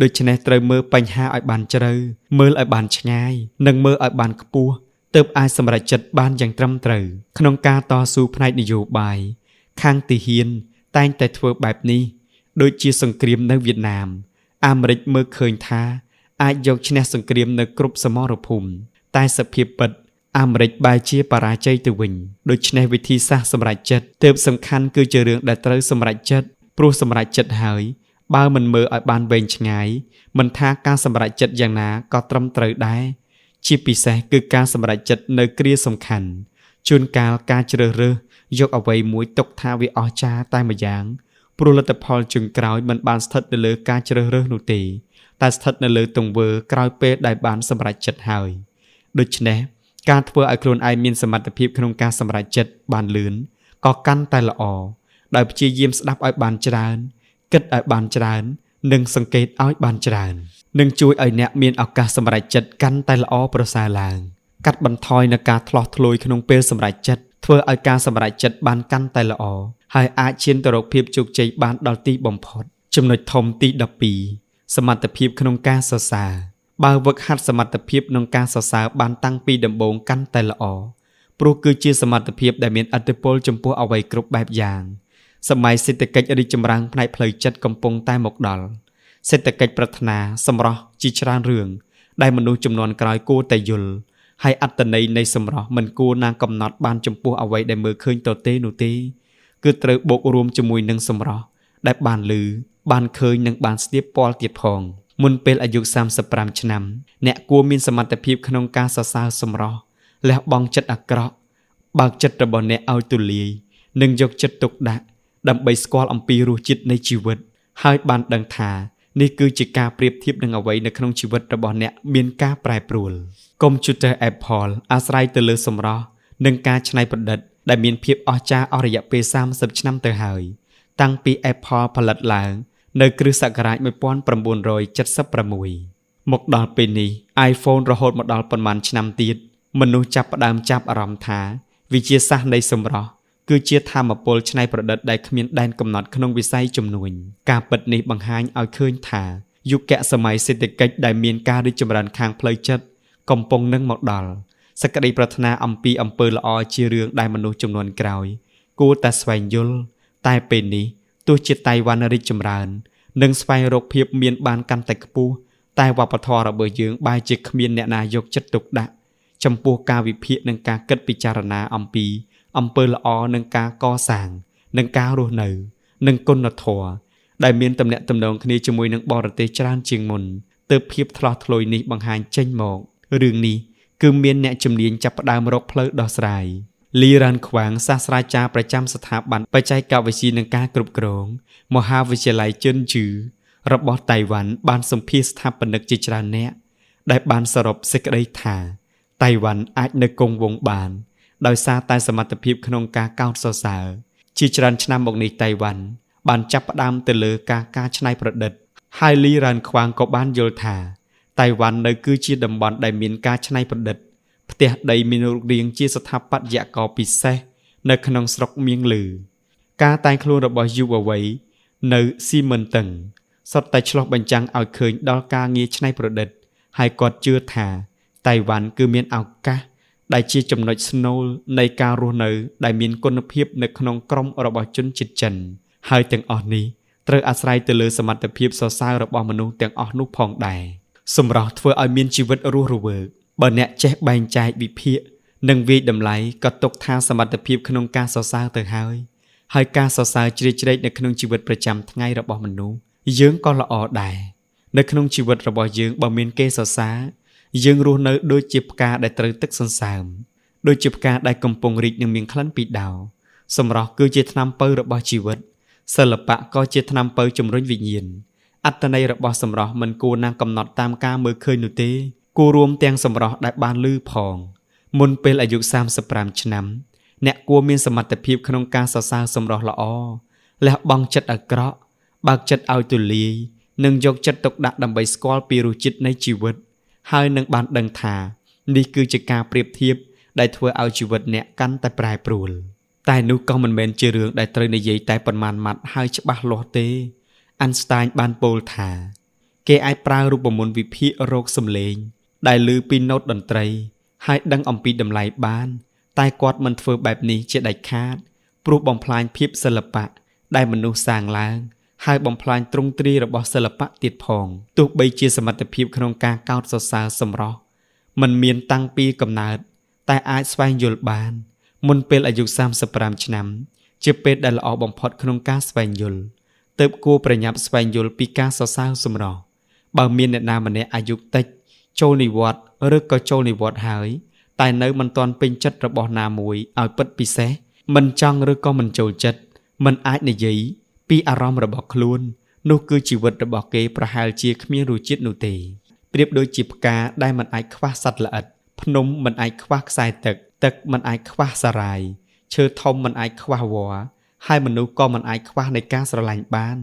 ដូច្នេះត្រូវមើលបញ្ហាឲ្យបានជ្រៅមើលឲ្យបានឆ្ងាយនិងមើលឲ្យបានខ្ពស់ទើបអាចសម្រេចចិត្តបានយ៉ាងត្រឹមត្រូវក្នុងការតស៊ូផ្នែកនយោបាយខាងទាហានតែងតែធ្វើបែបនេះដូចជាសង្គ្រាមនៅវៀតណាមអាមេរិកមើលឃើញថាអាចយកឈ្នះសង្គ្រាមនៅគ្រប់សមរភូមិតែសភាពពិតអាមេរិកបែរជាបរាជ័យទៅវិញដូច្នេះវិធីសាស្ត្រសម្រេចចិត្តទើបសំខាន់គឺជារឿងដែលត្រូវសម្រេចចិត្តព្រោះសម្រេចចិត្តហើយបើមិនមើលឲ្យបានវែងឆ្ងាយមិនថាការសម្រេចចិត្តយ៉ាងណាក៏ត្រឹមត្រូវដែរជាពិសេសគឺការសម្រេចចិត្តនៅគ្រាសំខាន់ជួនកាលការជ្រើសរើសយកអ្វីមួយទុកថាវាអស្ចារ្យតែម្យ៉ាងព្រោះលទ្ធផលជើងក្រោយមិនបានស្ថិតនៅលើការជ្រើសរើសនោះទេតែស្ថិតនៅលើទង្វើក្រោយពេលដែលបានសម្រេចចិត្តហើយដូច្នេះការធ្វើឲ្យខ្លួនឯងមានសមត្ថភាពក្នុងការសម្រេចចិត្តបានលឿនក៏កាន់តែល្អដោយព្យាយាមស្ដាប់ឲ្យបានច្រើនគិតឲ្យបានច្រើននិងសង្កេតឲ្យបានច្រើននឹងជួយឲ្យអ្នកមានឱកាសសម្រេចចិត្តកាន់តែល្អប្រសើរឡើងកាត់បន្ថយនូវការធ្លាស់ធ្លួយក្នុងពេលសម្រេចចិត្តធ្វើឲ្យការសម្រេចចិត្តបានកាន់តែល្អហើយអាចឈានទៅរកភាពជោគជ័យបានដល់ទីបំផុតចំណុចធំទី12សមត្ថភាពក្នុងការសរសើរបើវឹកហាត់សមត្ថភាពក្នុងការសរសើរបានតាំងពីដំបូងកាន់តែល្អព្រោះគឺជាសមត្ថភាពដែលមានឥទ្ធិពលចំពោះអ្វីគ្រប់បែបយ៉ាងសម័យសេដ្ឋកិច្ចរីកចម្រើនផ្នែកផ្លូវចិត្តកំពុងតែមកដល់សេដ្ឋកិច្ចប្រាថ្នាសម្រស់ជាច្រើនរឿងដែលមនុស្សជំនាន់ក្រោយគួរតែយល់ហើយអត្តន័យនៃសម្រស់មិនគួរណាកំណត់បានចំពោះអ្វីដែលមើលឃើញទទេនោះទេគឺត្រូវបូករួមជាមួយនឹងសម្រស់ដែលបានឮបានឃើញនិងបានស្ទាបពណ៌ទៀតផងមុនពេលអាយុ35ឆ្នាំអ្នកគួរមានសមត្ថភាពក្នុងការសរសើរសម្រស់លះបង់ចិត្តអាក្រក់បើកចិត្តរបស់អ្នកឲ្យទូលាយនិងយកចិត្តទុកដាក់ដើម្បីស្គាល់អំពីរសជាតិនៃជីវិតហើយបានដឹងថានេះគឺជាការប្រៀបធៀបនឹងអ្វីនៅក្នុងជីវិតរបស់អ្នកមានការប្រែប្រួលកុំព្យូទ័រ Apple អាស្រ័យទៅលើសម្រស់និងការច្នៃប្រឌិតដែលមានភាពអស្ចារ្យអស់រយៈពេល30ឆ្នាំទៅហើយតាំងពី Apple ផលិតឡើងនៅគ្រិស្តសករាជ1976មកដល់ពេលនេះ iPhone រហូតមកដល់ប៉ុន្មានឆ្នាំទៀតមនុស្សចាប់ផ្ដើមចាប់អារម្មណ៍ថាវិទ្យាសាស្ត្រនៃសម្រស់គឺជាថាមពលច្នៃប្រឌិតដែលគ្មានដែនកំណត់ក្នុងវិស័យជំនួញការពិតនេះបង្ហាញឲ្យឃើញថាយុគសម័យសេដ្ឋកិច្ចដែលមានការរីកចម្រើនខាងផ្លូវចិត្តកំពុងនឹងមកដល់សក្តីប្រាថ្នាអំពីអំពើល្អជារឿងដែលមនុស្សជំនាន់ក្រោយគួរតែស្វែងយល់តែពេលនេះទោះជាតៃវ៉ាន់រីកចម្រើននិងស្វែងរកភាពមានបានកាន់តែខ្ពស់តែវប្បធម៌របស់យើងបែរជាគ្មានអ្នកណាយកចិត្តទុកដាក់ចំពោះការវិភាគនិងការគិតពិចារណាអំពីអំពើល្អនិងការកសាងនិងការរស់នៅនិងគុណធម៌ ដែលមានតំណែងតំណងគ្នាជាមួយនឹងបរទេសច្រើនជាងមុនទើបភាពថ្លោះថ្លុយនេះបង្ហាញចេញមករឿងនេះគឺមានអ្នកជំនាញចាប់ផ្ដើមរកផ្លូវដោះស្រាយលីរ៉ានខ្វាងសាស្ត្រាចារ្យប្រចាំស្ថាប័នបច្ចេកវិទ្យានិងការគ្រប់គ្រងមហាវិទ្យាល័យជឿនជឺរបស់តៃវ៉ាន់បានសម្ភាសស្ថាបនិកជាច្រើនអ្នកដែលបានសរុបសេចក្តីថាតៃវ៉ាន់អាចនៅគង់វង្សបានដោយសារតែសមត្ថភាពក្នុងការកោតសរសើរជាច្រើនឆ្នាំមកនេះតៃវ៉ាន់បានចាប់ផ្ដើមទៅលើការច្នៃប្រឌិតហើយលីរ៉ានខ្វាងក៏បានយល់ថាតៃវ៉ាន់នៅគឺជាតំបន់ដែលមានការច្នៃប្រឌិតផ្ទះដីមានរូបរាងជាស្ថាបត្យករពិសេសនៅក្នុងស្រុកមៀងលឺការតែងខ្លួនរបស់យុវវ័យនៅស៊ីមិនតឹងសុទ្ធតែឆ្លុះបញ្ចាំងឲ្យឃើញដល់ការងារច្នៃប្រឌិតហើយគាត់ជឿថាតៃវ៉ាន់គឺមានឱកាសដែលជាចំណុចស្នូលនៃការរស់នៅដែលមានគុណភាពនៅក្នុងក្រុមរបស់ជនជាតិចិនហើយទាំងអស់នេះត្រូវអាស្រ័យទៅលើសមត្ថភាពសរសើររបស់មនុស្សទាំងអស់នោះផងដែរសម្រាប់ធ្វើឲ្យមានជីវិតរស់រវើកបើអ្នកចេះបែងចែកវិភាគនិងវាយតម្លៃក៏ទុកថាសមត្ថភាពក្នុងការសរសើរទៅហើយការសរសើរជ្រាលជ្រែកនៅក្នុងជីវិតប្រចាំថ្ងៃរបស់មនុស្សយើងក៏ល្អដែរនៅក្នុងជីវិតរបស់យើងបើមានគេសរសើរយើងរស់នៅដូចជាផ្កាដែលត្រូវទឹកសន្សើមដូចជាផ្កាដែលកំពុងរីកនិងមានក្លិនពីដោសម្រស់គឺជាថ្នាំពៅរបស់ជីវិតសិល្បៈក៏ជាថ្នាំពៅជំរុញវិញ្ញាណអត្តន័យរបស់សម្រស់មិនគួរណាកំណត់តាមការមើលឃើញនោះទេគួររួមទាំងសម្រស់ដែលបានឮផងមុនពេលអាយុ35ឆ្នាំអ្នកគួរមានសមត្ថភាពក្នុងការសរសើរសម្រស់ល្អលះបង់ចិត្តអាក្រក់បើកចិត្តឲ្យទូលាយនិងយកចិត្តទុកដាក់ដើម្បីស្គាល់ពីរសជាតិនៃជីវិតហើយនឹងបានដឹងថានេះគឺជាការប្រៀបធៀបដែលធ្វើឲ្យជីវិតអ្នកកាន់តែប្រែប្រួលតែនោះក៏មិនមែនជារឿងដែលត្រូវនិយាយតែប៉ុន្មានម៉ាត់ហើយច្បាស់លាស់ទេអានស្តាញបានពោលថាគេអាចប្រើរូបមន្តវិភាគរោគសំឡេងដែលឮពីណូតតន្ត្រីហើយដឹងអំពីតម្លៃបានតែគាត់មិនធ្វើបែបនេះជាដាច់ខាតព្រោះបំផ្លាញភាពសិល្បៈដែលមនុស្សសាងឡើងហើយបំផ្លាញទ្រង់ទ្រាយរបស់សិល្បៈទៀតផងទោះបីជាសមត្ថភាពក្នុងការកោតសរសើរសម្រស់มันមានតាំងពីកំណើតតែអាចស្វែងយល់បានមុនពេលអាយុ35ឆ្នាំជាពេលដែលល្អបំផុតក្នុងការស្វែងយល់ទើបគួរប្រញាប់ស្វែងយល់ពីការសរសើរសម្រស់បើមានអ្នកណាម្នាក់អាយុតិចចូលនិវត្តន៍ឬក៏ចូលនិវត្តន៍ហើយតែនៅមិនទាន់ពេញចិត្តរបស់ណាមួយឲ្យពិតពិសេសមិនចង់ឬក៏មិនចូលចិត្តមិនអាចនិយាយពីអារម្មណ៍របស់ខ្លួននោះគឺជីវិតរបស់គេប្រហែលជាគ្មានរសជាតិនោះទេប្រៀបដូចជាផ្កាដែលមិនអាចខ្វះសត្វល្អិតភ្នំមិនអាចខ្វះខ្សែទឹកមិនអាចខ្វះសារាយឈើធំមិនអាចខ្វះវល្លិហើយមនុស្សក៏មិនអាចខ្វះនៃការស្រឡាញ់បាន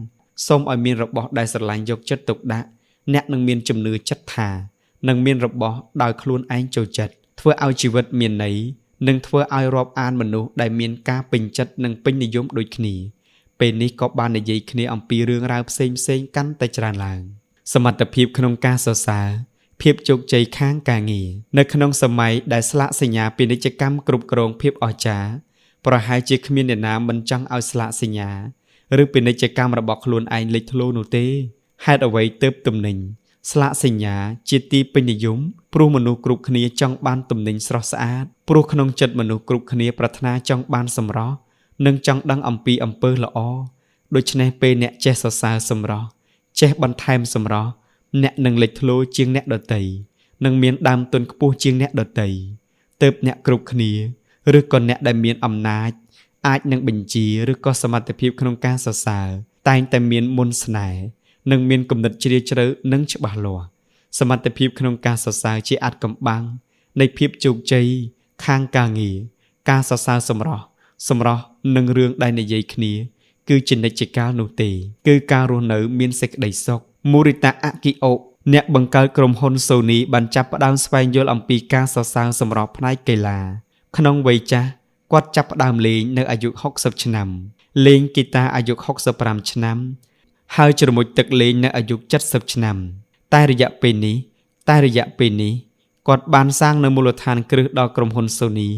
សូមឲ្យមានរបស់ដែលស្រឡាញ់យកចិត្តទុកដាក់អ្នកនឹងមានជំនឿចិត្តថានឹងមានរបស់ដោយខ្លួនឯងចូលចិត្តធ្វើឲ្យជីវិតមានន័យនិងធ្វើឲ្យរាប់អានមនុស្សដែលមានការពេញចិត្តនិងពេញនិយមដូចគ្នាពេលនេះក៏បាននិយាយគ្នាអំពីរឿងរ៉ាវផ្សេងកាន់តែច្រើនឡើងសមត្ថភាពក្នុងការសរសើរភាពជោគជ័យខាងការងារនៅក្នុងសម័យដែលស្លាកសញ្ញាពាណិជ្ជកម្មគ្រប់គ្រងភាពអស្ចារ្យប្រហែលជាគ្មានអ្នកណាមិនចង់ឲ្យស្លាកសញ្ញាឬពាណិជ្ជកម្មរបស់ខ្លួនឯងលេចធ្លោនោះទេហេតុអ្វីទើបទំនិញស្លាកសញ្ញាជាទីពេញនិយមព្រោះមនុស្សគ្រប់គ្នាចង់បានទំនិញស្រស់ស្អាតព្រោះក្នុងចិត្តមនុស្សគ្រប់គ្នាប្រាថ្នាចង់បានសម្រស់និងចង់ដឹងអំពីអំពើល្អដូច្នេះពេលអ្នកចេះសរសើរសម្រស់ចេះបន្ថែមសម្រស់អ្នកនឹងលេចធ្លោជាងអ្នកដទៃនឹងមានដើមទុនខ្ពស់ជាងអ្នកដទៃទើបអ្នកគ្រប់គ្នាឬក៏អ្នកដែលមានអំណាចអាចនឹងបញ្ជាឬក៏សមត្ថភាពក្នុងការសរសើរតែងតែមានមន្តស្នេហ៍និងមានគំនិតជ្រាលជ្រៅនិងច្បាស់លាស់សមត្ថភាពក្នុងការសរសើរជាអាថ៌កំបាំងនៃភាពជោគជ័យខាងការងារការសរសើរសម្រស់និងរឿងដែលនិយាយគ្នាគឺជានិច្ចកាលនោះទេគឺការរស់នៅមានសេចក្តីសុខមូរិតាអាគីអូអ្នកបង្កើតក្រុមហ៊ុន Sony បានចាប់ផ្ដើមស្វែងយល់អំពីការសរសើរសម្រស់ផ្នែកកីឡាក្នុងវ័យចាស់គាត់ចាប់ផ្ដើមលេងនៅអាយុ60ឆ្នាំលេងហ្គីតាអាយុ65ឆ្នាំហើយជ្រមុជទឹកលេងនៅអាយុ70ឆ្នាំតែរយៈពេលនេះគាត់បានសាងនៅមូលដ្ឋានគ្រឹះដល់ក្រុមហ៊ុន Sony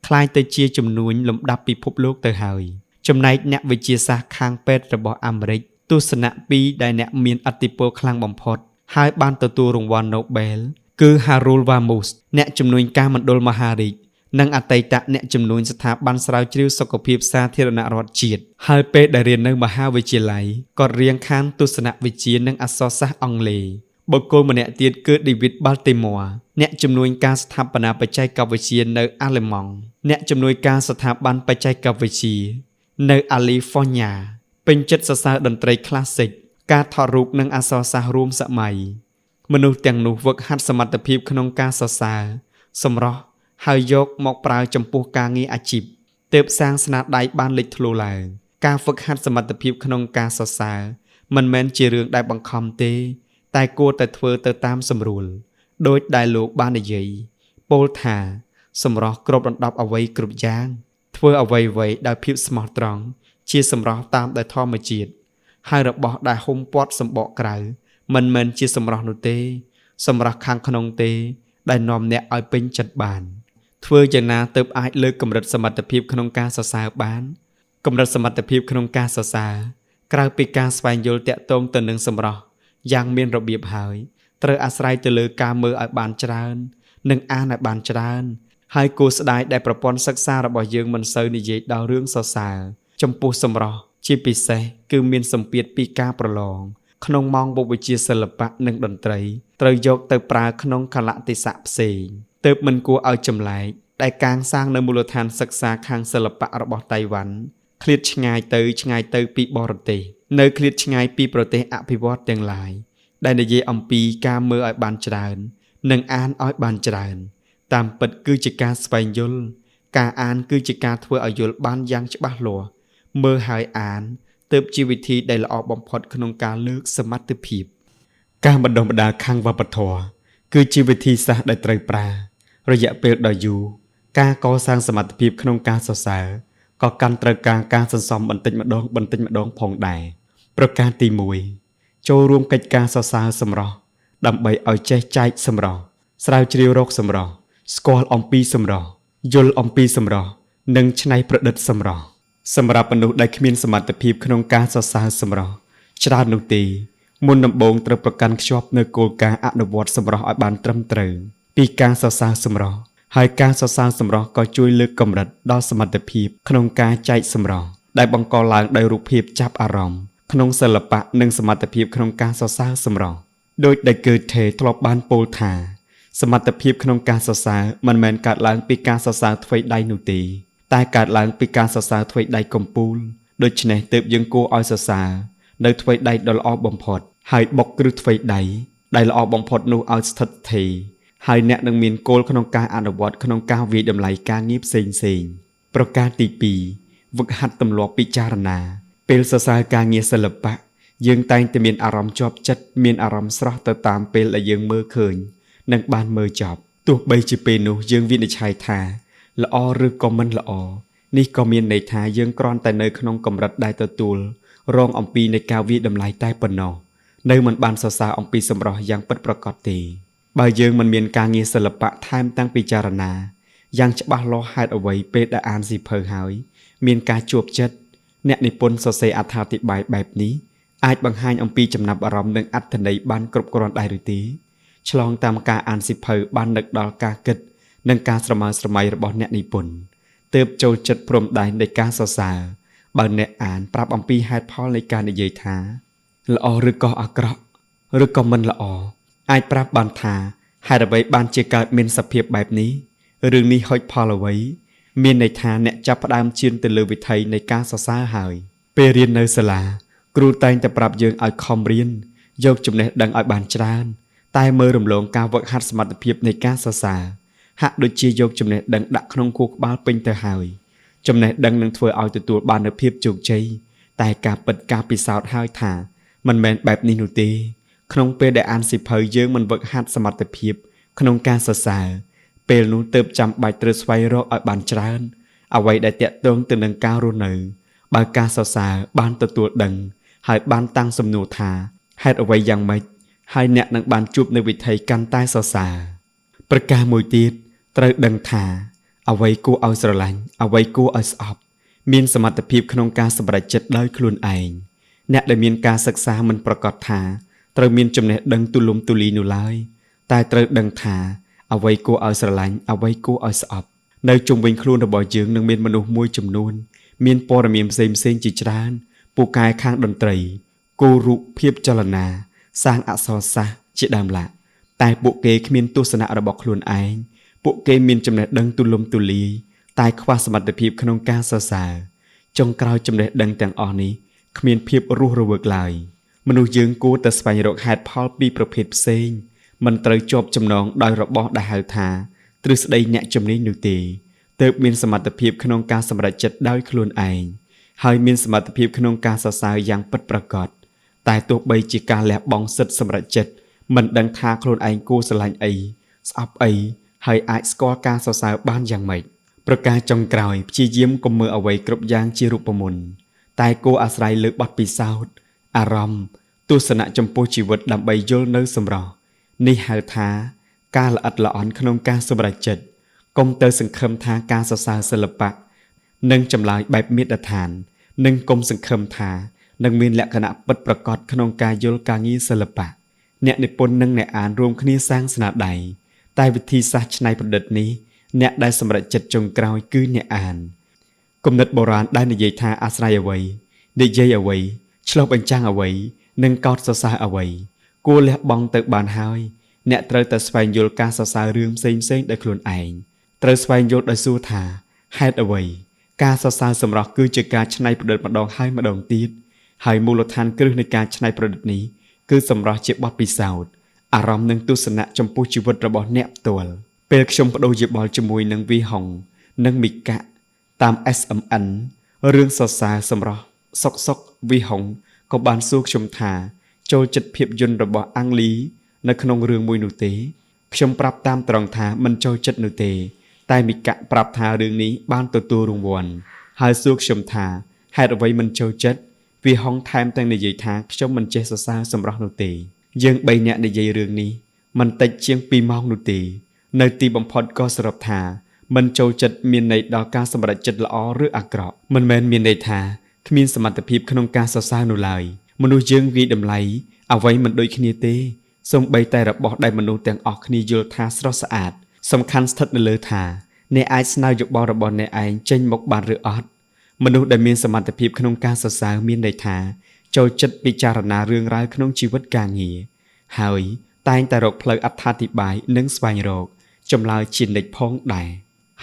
คล้ายទៅជាជំនួញលំដាប់ពិភពលោកទៅហើយចំណែកអ្នកវិទ្យាសាស្ត្រខាងពេទ្យរបស់អាមេរិកទស្សនៈពីរដែលអ្នកមានឥទ្ធិពលខ្លាំងបំផុតហើយបានទទួលរង្វាន់ Nobel គឺ Harold Varmus អ្នកជំនួយការមណ្ឌលមហារាជ និងអតីតអ្នកជំនួញស្ថាប័នស្រាវជ្រាវសុខភាពសាធារណរដ្ឋជាតិហើយពេលដែលរៀននៅមហាវិទ្យាល័យគាត់រៀងខានទស្សនវិជ្ជានិងអក្សរសាស្ត្រអង់គ្លេសបុគ្គលម្នាក់ទៀតគឺ David Baltimore អ្នកជំនួយការស្ថាបនាបច្ចេកវិទ្យានៅអាល្លឺម៉ង់អ្នកជំនួយការស្ថាប័នបច្ចេកវិទ្យានៅអាលីហ្វ័រញ៉ាពេញចិត្តសរសើរតន្ត្រីក្លាសិកការថតរូបនិងអក្សរសាស្ត្ររួមសម័យមនុស្សទាំងនោះវឹកហាត់សមត្ថភាពក្នុងការសរសើរសម្រស់ហើយយកមកប្រើចំពោះការងារអាជីពទើបសាងស្នាដៃបានលេចធ្លោឡើងការហ្វឹកហាត់សមត្ថភាពក្នុងការសរសើរមិនមែនជារឿងដែលបង្ខំទេតែគួរតែធ្វើទៅតាមសម្រួលដោយដែលលោកបាននិយាយពោលថាសម្រស់គ្រប់រំដាប់អ្វីគ្រប់យ៉ាងធ្វើអ្វីៗដោយភាពស្មោះត្រង់ជាសម្រស់តាមដែលធម្មជាតិហើយរបស់ដែលហុំព័ទ្ធសម្បកក្រៅមិនមែនជាសម្រស់នោះទេសម្រស់ខាងក្នុងទេដែលនាំអ្នកឲ្យពេញចិត្តបានធ្វើយ៉ាងណាទើបអាចលើកកម្រិតសមត្ថភាពក្នុងការសរសើរបានកម្រិតសមត្ថភាពក្នុងការសរសើរក្រៅពីការស្វែងយល់តាក់ទងទៅនឹងសម្រស់យ៉ាងមានរបៀបហើយត្រូវអាស្រ័យទៅលើការមើលឲ្យបានច្រើននិងអានឲ្យបានច្រើនហើយគួរស្ដាយដែលប្រព័ន្ធសិក្សារបស់យើងមិនសូវនិយាយដល់រឿងសរសើរចំពោះសម្រស់ជាពិសេសគឺមានសម្ពាធពីការប្រឡងក្នុងម៉ោងមុខវិជ្ជាសិល្បៈនិងតន្ត្រីត្រូវយកទៅប្រើក្នុងកាលៈទេសៈផ្សេងទើបមិនគួរឲ្យចម្លែកដែលកាងសាងនៅមូលដ្ឋានសិក្សាខាងសិល្បៈរបស់តៃវ៉ាន់ឃ្លាតឆ្ងាយទៅពីបរទេសនៅឃ្លាតឆ្ងាយពីប្រទេសអភិវឌ្ឍន៍ទាំងឡាយដែលនិយាយអំពីការមើលឲ្យបានច្រើននិងអានឲ្យបានច្រើនតាមពិតគឺជាការស្វែងយល់ការអានគឺជាការធ្វើឲ្យយល់បានយ៉ាងច្បាស់លាស់មើលហើយអានទើបជាវិធីដែលល្អបំផុតក្នុងការលើកសមត្ថភាពការបណ្ដុះបណ្ដាលខាងវប្បធម៌គឺជាវិធីសាស្ត្រដែលត្រូវប្រើរយៈពេលដ៏យូរការកសាងសមត្ថភាពក្នុងការសរសើរក៏កាន់ត្រូវការសន្សំបន្តិចម្ដងផងដែរប្រការទី1ចូលរួមកិច្ចការសរសើរសម្រស់ដើម្បីឲ្យចេះចែកសម្រស់ស្រាវជ្រាវរកសម្រស់ស្គាល់អំពីសម្រស់យល់អំពីសម្រស់និងច្នៃប្រឌិតសម្រស់សម្រាប់មនុស្សដែលគ្មានសមត្ថភាពក្នុងការសរសើរសម្រស់ច្រើននោះទេមុនដំបូងត្រូវប្រកាន់ខ្ជាប់នូវគោលការណ៍អនុវត្តសម្រស់ឲ្យបានត្រឹមត្រូវពីការសរសើរសម្រស់ហើយការសរសើរសម្រស់ក៏ជួយលើកកម្រិតដល់សមត្ថភាពក្នុងការចែកសម្រស់ដែលបង្កឡើងដោយរូបភាពចាប់អារម្មណ៍ក្នុងសិល្បៈនិងសមត្ថភាពក្នុងការសរសើរសម្រស់ដោយដែលគឺថេធ្លាប់បានពោលថាសមត្ថភាពក្នុងការសរសើរមិនមែនកើតឡើងពីការសរសើរធ្វេដៃនោះទេតែកើតឡើងពីការសរសើរធ្វេដៃកំពូលដូច្នេះទើបយើងគួរឲ្យសរសើរនៅធ្វេដៃដ៏ល្អបំផុតហើយបុកគ្រឹះធ្វេដៃដែលល្អបំផុតនោះឲ្យស្ថិតស្ថេរហើយអ្នកនឹងមានគោលក្នុងការអនុវត្តក្នុងការវិយតម្លៃការងារផ្សេងប្រការទី2វឹកហាត់ទម្លាប់ពិចារណាពេលសរសើរការងារសិល្បៈយើងតែងតែមានអារម្មណ៍ជាប់ចិត្តមានអារម្មណ៍ស្រស់ទៅតាមពេលដែលយើងមើលឃើញនិងបានមើលចប់ទោះបីជាពេលនោះយើងវិនិច្ឆ័យថាល្អឬក៏មិនល្អនេះក៏មានន័យថាយើងគ្រាន់តែនៅក្នុងកម្រិតដែលទទួលរងអំពីនៃការវិយតម្លៃតែប៉ុណ្ណោះនៅមិនបានសរសើរអំពីសម្រស់យ៉ាងពិតប្រាកដទេបើយើងមិនមានការងារសិល្បៈថែមទាំងពិចារណាយ៉ាងច្បាស់លាស់ហេតុអ្វីពេលដែលអានសៀវភៅហើយមានការជួបចិត្តអ្នកនិពន្ធសរសេរអត្ថាធិប្បាយបែបនេះអាចបង្ហាញអំពីចំណាប់អារម្មណ៍និងអត្ថន័យបានគ្រប់គ្រាន់ដែរឬទេឆ្លងតាមការអានសៀវភៅបាននឹកដល់ការគិតនិងការស្រមើស្រមៃរបស់អ្នកនិពន្ធទើបចូលចិត្តព្រំដែននៃការសរសើរបើអ្នកអានប្រាប់អំពីហេតុផលនៃការនិយាយថាល្អឬក៏អាក្រក់ឬក៏មិនល្អអាចប្រាប់បានថាហេតុអ្វីបានជាកើតមានសភាពបែបនេះរឿងនេះហុចផលអ្វីមានន័យថាអ្នកចាប់ផ្ដើមជឿនទៅលើវិថីនៃការសរសើរហើយពេលរៀននៅសាលាគ្រូតែងតែប្រាប់យើងឲ្យខំរៀនយកចំណេះដឹងឲ្យបានច្រើនតែមើលរំលងការវឹកហាត់សមត្ថភាពនៃការសរសើរហាក់ដូចជាយកចំណេះដឹងដាក់ក្នុងខួរក្បាលពេញទៅហើយចំណេះដឹងនឹងធ្វើឲ្យទទួលបាននូវភាពជោគជ័យតែការពិតការពិសោធន៍ហើយថាមិនមែនបែបនេះនោះទេក្នុងពេលដែលអានសៀវភៅយើងមិនវឹកហាត់សមត្ថភាពក្នុងការសរសើរពេលនោះទើបចាំបាច់ត្រូវស្វែងរកឲ្យបានច្រើនអ្វីដែលតាក់ទងទៅនឹងការរស់នៅបើការសរសើរបានទទួលដឹងហើយបានតាំងសំណួរថាហេតុអ្វីយ៉ាងម៉េចហើយអ្នកនឹងបានជួបនៅវិថីកាន់តែសរសើរប្រការមួយទៀតត្រូវដឹងថាអ្វីគួរឲ្យស្រឡាញ់អ្វីគួរឲ្យស្អប់មានសមត្ថភាពក្នុងការសម្រេចចិត្តដោយខ្លួនឯងអ្នកដែលមានការសិក្សាមិនប្រកាសថាត្រូវមានចំណេះដឹងទូលំទូលាយនោះឡើយតែត្រូវដឹងថាអ្វីគួរឲ្យស្រឡាញ់អ្វីគួរឲ្យស្អប់ នៅជុំវិញខ្លួនរបស់យើងនឹងមានមនុស្សមួយចំនួនមានព័ត៌មានផ្សេងជាច្រើនពូកែខាងតន្ត្រីគូរូបភាពចលនាសាងអក្សរសាស្ត្រជាដើមឡាតែពួកគេគ្មានទស្សនៈរបស់ខ្លួនឯងពួកគេមានចំណេះដឹងទូលំទូលាយតែខ្វះសមត្ថភាពក្នុងការសរសើរចុងក្រោយចំណេះដឹងទាំងអស់នេះគ្មានភាពរស់រវើកឡើយមនុស្សយើងគួរតែស្វែងរកហេតុផលពីប្រភេទផ្សេងមិនត្រូវជាប់ចំណងដោយរបស់ដែលហៅថាទ្រឹស្ដីអ្នកជំនាញនោះទេទើបមានសមត្ថភាពក្នុងការសម្រេចចិត្តដោយខ្លួនឯងហើយមានសមត្ថភាពក្នុងការសរសើរយ៉ាងពិតប្រាកដតែទោះបីជាការលះបង់សិទ្ធិសម្រេចចិត្តមិនដឹងថាខ្លួនឯងគួរស្រឡាញ់អីស្អប់អីហើយអាចស្គាល់ការសរសើរបានយ៉ាងម៉េចប្រការចុងក្រោយព្យាយាមកុំមើលអ្វីគ្រប់យ៉ាងជារូបមន្តតែគួរអាស្រ័យលើបទពិសោធន៍អារម្មណ៍ទស្សនៈចំពោះជីវិតដើម្បីយល់នៅសម្រស់នេះហៅថាការល្អិតល្អន់ក្នុងការសម្រេចចិត្តកុំទៅសង្ឃឹមថាការសរសើរសិល្បៈនឹងចម្លើយបែបមាត្រដ្ឋាននិងកុំសង្ឃឹមថានឹងមានលក្ខណៈពិតប្រាកដក្នុងការយល់ការងារសិល្បៈអ្នកនិពន្ធនិងអ្នកអានរួមគ្នាសាងស្នាដៃតែវិធីសាស្ត្រច្នៃប្រឌិតនេះអ្នកដែលសម្រេចចិត្តចុងក្រោយគឺអ្នកអានគំនិតបុរាណដែលនិយាយថាអាស្រ័យអ្វីនិយាយអ្វីឆ្លុះបញ្ចាំងអ្វីនិងកោតសរសើរអ្វីគួរលះបង់ទៅបានហើយអ្នកត្រូវតែស្វែងយល់ការសរសើររឿងផ្សេងដោយខ្លួនឯងត្រូវស្វែងយល់ដោយសួរថាហេតុអ្វីការសរសើរសម្រស់គឺជាការច្នៃប្រឌិតម្ដងហើយម្ដងទៀតហើយមូលដ្ឋានគ្រឹះនៃការច្នៃប្រឌិតនេះគឺសម្រស់ជាបទពិសោធន៍អារម្មណ៍និងទស្សនៈចំពោះជីវិតរបស់អ្នកផ្ទាល់ពេលខ្ញុំបដូរយោបល់ជាមួយនឹងវីហុងនិងមីកាតាម SMN រឿងសរសើរសម្រស់សុកវីហុងក៏បានសួរខ្ញុំថាចូលចិត្តភាពយន្តរបស់អាំងលីនៅក្នុងរឿងមួយនោះទេខ្ញុំប្រាប់តាមត្រង់ថាមិនចូលចិត្តនោះទេតែមីកាប្រាប់ថារឿងនេះបានទទួលរង្វាន់ហើយសួរខ្ញុំថាហេតុអ្វីមិនចូលចិត្តវីហុងថែមទាំងនិយាយថាខ្ញុំមិនចេះសរសើរសម្រស់នោះទេយើង3នាក់និយាយរឿងនេះមិនតិចជាង2ម៉ោងនោះទេនៅទីបំផុតក៏សរុបថាមិនចូលចិត្តមានន័យដល់ការសម្រេចចិត្តល្អឬអាក្រក់មិនមែនមានន័យថាគ្មានសមត្ថភាពក្នុងការសរសើរនោះឡើយមនុស្សយើងវាយតម្លៃអ្វីមិនដូចគ្នាទេសូម្បីតែរបស់ដែលមនុស្សទាំងអស់គ្នាយល់ថាស្រស់ស្អាតសំខាន់ស្ថិតនៅលើថាអ្នកអាចស្នើយោបល់របស់អ្នកឯងចេញមកបានឬអត់មនុស្សដែលមានសមត្ថភាពក្នុងការសរសើរមានន័យថាចូលចិត្តពិចារណារឿងរ៉ាវក្នុងជីវិតការងារហើយតែងតែរកផ្លូវអត្ថាធិប្បាយនិងស្វែងរកចម្លើយជានិច្ចផងដែរ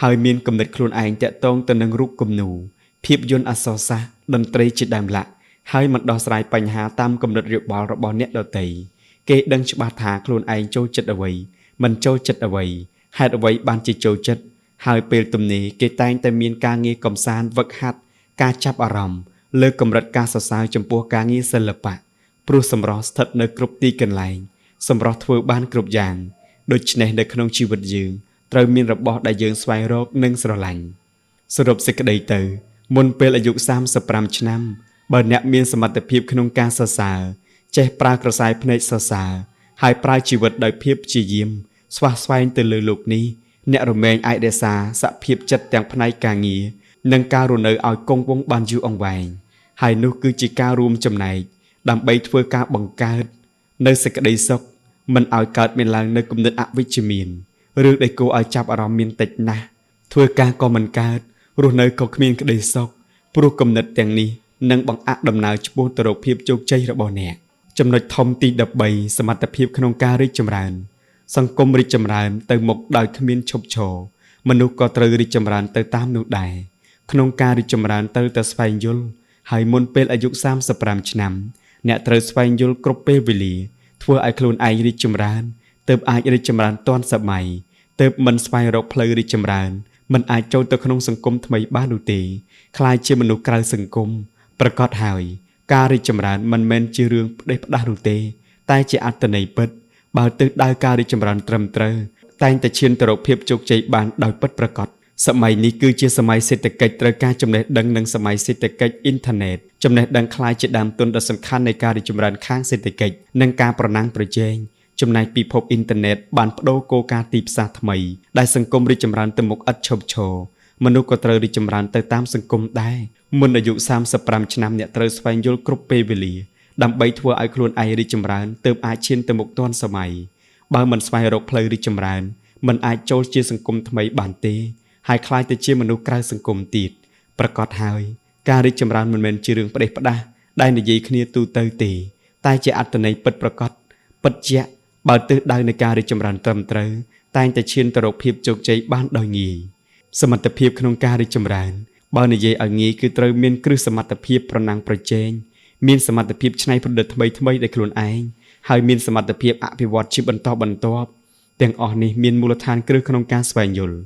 ហើយមានគំនិតខ្លួនឯងតាក់ទងទៅនឹងរូបគំនូរភាពយន្តអក្សរសាស្ត្រតន្ត្រីជាដើមឡាក់ហើយមិនដោះស្រាយបញ្ហាតាមគំនិតយោបល់របស់អ្នកដទៃគេដឹងច្បាស់ថាខ្លួនឯងចូលចិត្តអ្វីមិនចូលចិត្តអ្វីហេតុអ្វីបានជាចូលចិត្តហើយពេលទំនេរគេតែងតែមានការងារកំសាន្តវឹកហាត់ការចាប់អារម្មណ៍លើកម្រិតការសរសើរចំពោះការងារសិល្បៈព្រោះសម្រស់ស្ថិតនៅគ្រប់ទីកន្លែងសម្រស់ធ្វើបានគ្រប់យ៉ាងដូច្នេះនៅក្នុងជីវិតយើងត្រូវមានរបស់ដែលយើងស្វែងរកនិងស្រឡាញ់សរុបសេចក្តីទៅមុនពេលអាយុ35ឆ្នាំបើអ្នកមានសមត្ថភាពក្នុងការសរសើរចេះប្រើក្រសែភ្នែកសរសើរហើយប្រើជីវិតដោយភាពព្យាយាមស្វះស្វែងទៅលើលោកនេះអ្នករមែងអាចរក្សាសភាពចិត្តទាំងផ្នែកការងារនិងការរស់នៅឲ្យគង់វង្សបានយូរអង្វែងហើយនោះគឺជាការរួមចំណែកដើម្បីធ្វើការបង្កើតនៅសេចក្តីសុខមិនឲ្យកើតមានឡើងនៅគំនិតអវិជ្ជមានរឿងដែលគួរឲ្យចាប់អារម្មណ៍មានតិចណាស់ធ្វើការក៏មិនកើតរស់នៅក៏គ្មានក្តីសុខព្រោះគំនិតទាំងនេះនឹងបង្អាក់ដំណើរឆ្ពោះទៅរកភាពជោគជ័យរបស់អ្នកចំណុចធំទី13សមត្ថភាពក្នុងការរីកចម្រើនសង្គមរីកចម្រើនទៅមុខដោយគ្មានឈប់ឈរមនុស្សក៏ត្រូវរីកចម្រើនទៅតាមនោះដែរក្នុងការរីកចម្រើនត្រូវតែស្វែងយល់ហើយមុនពេលអាយុ35ឆ្នាំអ្នកត្រូវស្វែងយល់គ្រប់ពេលវេលាធ្វើឲ្យខ្លួនឯងរីកចម្រើនទើបអាចរីកចម្រើនទាន់សម័យទើបមិនស្វែងរកផ្លូវរីកចម្រើនមិនអាចចូលទៅក្នុងសង្គមថ្មីបាននោះទេខ្លាយជាមនុស្សក្រៅសង្គមប្រកាសហើយការរីកចម្រើនមិនមែនជារឿងផ្ដេសផ្ដាស់នោះទេតែជាអត្ថន័យពិតបើទិសដៅការរីកចម្រើនត្រឹមត្រូវតែងតែឈានទៅរកភាពជោគជ័យបានដោយពិតប្រាកដសម័យនេះគឺជាសម័យសេដ្ឋកិច្ចត្រូវការចំណេះដឹងនិងសម័យសេដ្ឋកិច្ចអ៊ីនធឺណិតចំណេះដឹងខ្លាយជាដើមទុនដ៏សំខាន់នៃការរីកចម្រើនខាងសេដ្ឋកិច្ចនិងការប្រណាំងប្រជែងចំណែកពិភពអ៊ីនធឺណិតបានប្តូរគោលការណ៍ទីផ្សារថ្មីដែលសង្គមរីកចម្រើនទៅមុខឥតឈប់ឈរមនុស្សក៏ត្រូវរីកចម្រើនទៅតាមសង្គមដែរមុនអាយុ35ឆ្នាំអ្នកត្រូវស្វែងយល់គ្រប់ពេលវេលាដើម្បីធ្វើឲ្យខ្លួនឯងរីកចម្រើនទើបអាចឈានទៅមុខទាន់សម័យបើមិនស្វែងរកផ្លូវរីកចម្រើនមិនអាចចូលជាសង្គមថ្មីបានទេ ហើយคล้ายទៅជាមនុស្សក្រៅសង្គមទៀតប្រកាសហើយការរីកចម្រើនមិនមែនជារឿងផ្ដេសផ្ដាស់ដែលនិយាយគ្នាទូទៅទេតែជាអត្តន័យពិតប្រាកដពិតជាក់បើទិសដៅនៃការរីកចម្រើនត្រឹមត្រូវតែងតែឈានទៅរកភាពជោគជ័យបានដោយងាយសមត្ថភាពក្នុងការរីកចម្រើនបើនិយាយឲ្យងាយគឺត្រូវមានគ្រឹះសមត្ថភាពប្រណាំងប្រជែងមានសមត្ថភាពច្នៃប្រឌិតថ្មីៗដោយខ្លួនឯងហើយមានសមត្ថភាពអភិវឌ្ឍជាបន្តបន្ទាប់ទាំងអស់នេះមានមូលដ្ឋានគ្រឹះក្នុងការស្វែងយល់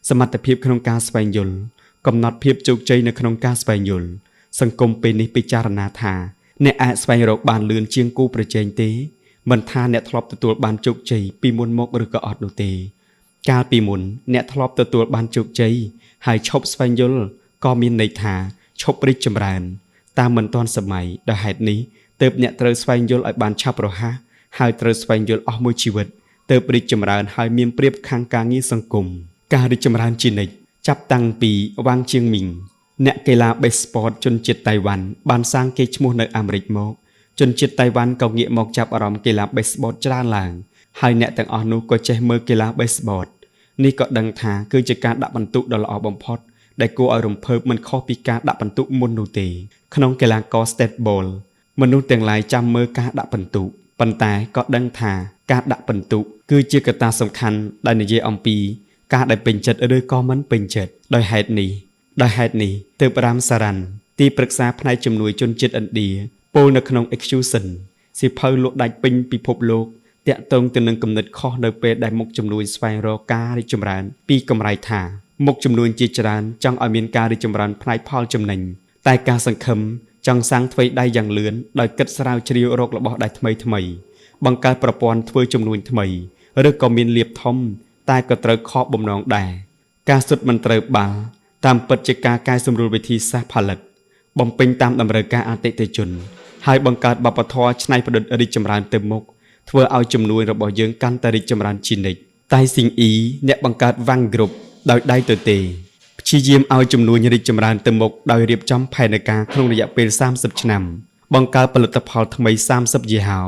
សមត្ថភាពក្នុងការស្វែងយល់កំណត់ភាពជោគជ័យនៅក្នុងការស្វែងយល់សង្គមពេលនេះពិចារណាថាអ្នកអាចស្វែងរកបានលឿនជាងគូប្រជែងទេមិនថាអ្នកធ្លាប់ទទួលបានជោគជ័យពីមុនមកឬក៏អត់នោះទេកាលពីមុនអ្នកធ្លាប់ទទួលបានជោគជ័យហើយឈប់ស្វែងយល់ក៏មានន័យថាឈប់រីកចម្រើនតាមមិនទាន់សម័យដោយហេតុនេះទើបអ្នកត្រូវស្វែងយល់ឲ្យបានឆាប់រហ័សហើយត្រូវស្វែងយល់អស់មួយជីវិតទើបរីកចម្រើនហើយមានប្រៀបខាងការងារសង្គមការរីកចម្រើនជានិច្ចចាប់តាំងពីវ៉ាងជៀងមីងអ្នកកីឡាបេសបតជនជាតិតៃវ៉ាន់បានសាងកេរ្តិ៍ឈ្មោះនៅអាមេរិកមកជនជាតិតៃវ៉ាន់ក៏ងាកមកចាប់អារម្មណ៍កីឡាបេសបតច្រើនឡើងហើយអ្នកទាំងអស់នោះក៏ចេះមើលកីឡាបេសបតនេះក៏ដឹងថាគឺជាការដាក់បន្ទុកដ៏ល្អបំផុតដែលគួរឲ្យរំភើបមិនខុសពីការដាក់បន្ទុកមុននោះទេក្នុងកីឡាករ Stateball មនុស្សទាំងឡាយចាំមើលការដាក់បន្ទុកប៉ុន្តែក៏ដឹងថាការដាក់បន្ទុកគឺជាកត្តាសំខាន់ដែលនិយាយអំពីការដែលពេញចិត្តឬក៏មិនពេញចិត្តដោយហេតុនេះទើបរ៉ាមសារ៉ាន់ទីប្រឹក្សាផ្នែកជំនួយជនជាតិឥណ្ឌាពោលនៅក្នុង Excution សៀវភៅលក់ដាច់ពេញពិភពលោកតាក់ទងទៅនឹងគំនិតខុសនៅពេលដែលមុខជំនួយស្វែងរកការរីកចម្រើនពីកម្រៃថាមុខជំនួយជាច្រើនចង់ឲ្យមានការរីកចម្រើនផ្នែកផលចំណេញតែការសង្ឃឹមចង់សាងថ្វីដៃយ៉ាងលឿនដោយគិតស្រាវជ្រាវរករបស់ដែលថ្មីបង្កើតប្រព័ន្ធធ្វើជំនួយថ្មីឬក៏មានលៀបធំតែក៏ត្រូវខកបំណងដែរការសុទ្ធមិនត្រូវបាល់តាមពិតជាការកែសម្រួលវិធីសាស្ត្រផលិតបំពេញតាមតម្រូវការអតិថិជនហើយបង្កើតវប្បធម៌ច្នៃប្រឌិតរីកចម្រើនទៅមុខធ្វើឲ្យជំនួយរបស់យើងកាន់តែរីកចម្រើនជានិច្ចតែស៊ីងអ៊ីអ្នកបង្កើតវ៉ាងគ្រុបដោយដៃទទេព្យាយាមឲ្យជំនួយរីកចម្រើនទៅមុខដោយរៀបចំផែនការក្នុងរយៈពេល30ឆ្នាំបង្កើតផលិតផលថ្មី30យីហោ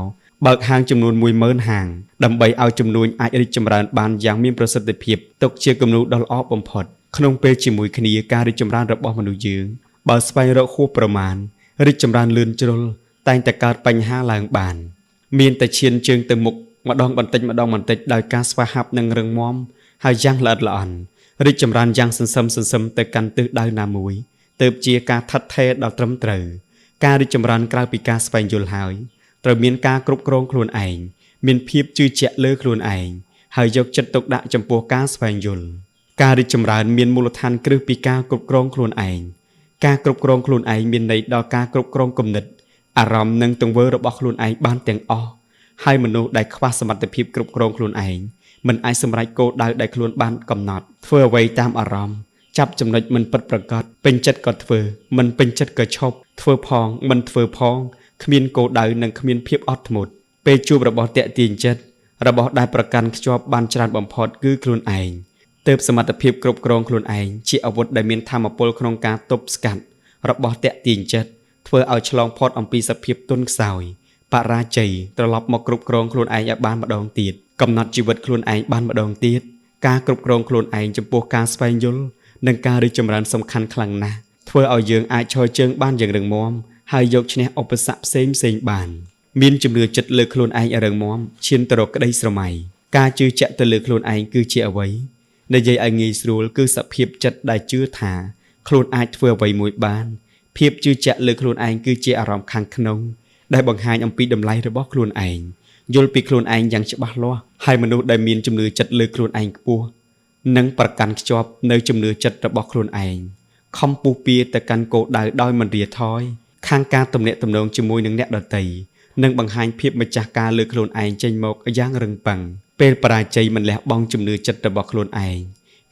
បើកហាងចំនួន 10000 ហាងដើម្បីឲ្យជំនួយអាចរីកចម្រើនបានយ៉ាងមានប្រសិទ្ធភាពទុកជាគំនូរដ៏ល្អបំផុតក្នុងពេលជាមួយគ្នាការរីកចម្រើនរបស់មនុស្សយើងបើស្វែងរកហួសប្រមាណរីកចម្រើនលឿនជ្រុលតែងតែកើតបញ្ហាឡើងបានមានតែឈានជើងទៅមុខម្ដងបន្តិចដោយការស្វាហាប់និងរឹងមាំហើយយ៉ាងល្អិតល្អន់រីកចម្រើនយ៉ាងសន្សឹមទៅកាន់ទិសដៅណាមួយទើបជាការថិតថេរដល់ត្រឹមត្រូវការរីកចម្រើនក្រៅពីការស្វែងយល់ហើយត្រូវមានការគ្រប់គ្រងខ្លួនឯងមានភាពជឿជាក់លើខ្លួនឯងហើយយកចិត្តទុកដាក់ចំពោះការស្វែងយល់ការរីកចម្រើនមានមូលដ្ឋានគ្រឹះពីការគ្រប់គ្រងខ្លួនឯងការគ្រប់គ្រងខ្លួនឯងមានន័យដល់ការគ្រប់គ្រងគំនិតអារម្មណ៍និងទង្វើរបស់ខ្លួនឯងបានទាំងអស់ហើយមនុស្សដែលខ្វះសមត្ថភាពគ្រប់គ្រងខ្លួនឯងមិនអាចសម្រេចគោលដៅដែលខ្លួនបានកំណត់ធ្វើអ្វីតាមអារម្មណ៍ចាប់ចំណុចមិនពិតប្រាកដពេញចិត្តក៏ធ្វើមិនពេញចិត្តក៏ឈប់ធ្វើផងមិនធ្វើផងគ្មានគោលដៅនិងគ្មានភាពអត់ធ្មត់ពេលជួបរបស់តាក់ទាញចិត្តរបស់ដែលប្រកាន់ខ្ជាប់បានច្រើនបំផុតគឺខ្លួនឯងទើបសមត្ថភាពគ្រប់គ្រងខ្លួនឯងជាអាវុធដែលមានថាមពលក្នុងការទប់ស្កាត់របស់តាក់ទាញចិត្តធ្វើឲ្យឆ្លងផុតអំពីសភាពទន់ខ្សោយបរាជ័យត្រឡប់មកគ្រប់គ្រងខ្លួនឯងឲ្យបានម្ដងទៀតកំណត់ជីវិតខ្លួនឯងបានម្ដងទៀតការគ្រប់គ្រងខ្លួនឯងចំពោះការស្វែងយល់និងការរីកចម្រើនសំខាន់ខ្លាំងណាស់ធ្វើឲ្យយើងអាចឈរជើងបានយ៉ាងរឹងមាំហើយយកឈ្នះឧបសគ្គផ្សេងបានមានជំនឿចិត្តលើខ្លួនឯងឲ្យរឹងមាំឈានទៅរកក្តីស្រមៃការជឿជាក់ទៅលើខ្លួនឯងគឺជាអ្វីនិយាយឲ្យងាយស្រួលគឺសភាពចិត្តដែលជឿថាខ្លួនអាចធ្វើអ្វីមួយបានភាពជឿជាក់លើខ្លួនឯងគឺជាអារម្មណ៍ខាងក្នុងដែលបង្ហាញអំពីតម្លៃរបស់ខ្លួនឯងយល់ពីខ្លួនឯងយ៉ាងច្បាស់លាស់ហើយមនុស្សដែលមានជំនឿចិត្តលើខ្លួនឯងខ្ពស់នឹងប្រកាន់ខ្ជាប់នៅជំនឿចិត្តរបស់ខ្លួនឯងខំពុះពៀទៅកាន់គោលដៅដោយមិនរាថយខាងការទំនាក់ទំនងជាមួយនឹងអ្នកដទៃនិងបង្ហាញភាពម្ចាស់ការលើខ្លួនឯងចេញមកយ៉ាងរឹងប៉ឹងពេលបរាជ័យមិនលះបង់ជំនឿចិត្តរបស់ខ្លួនឯង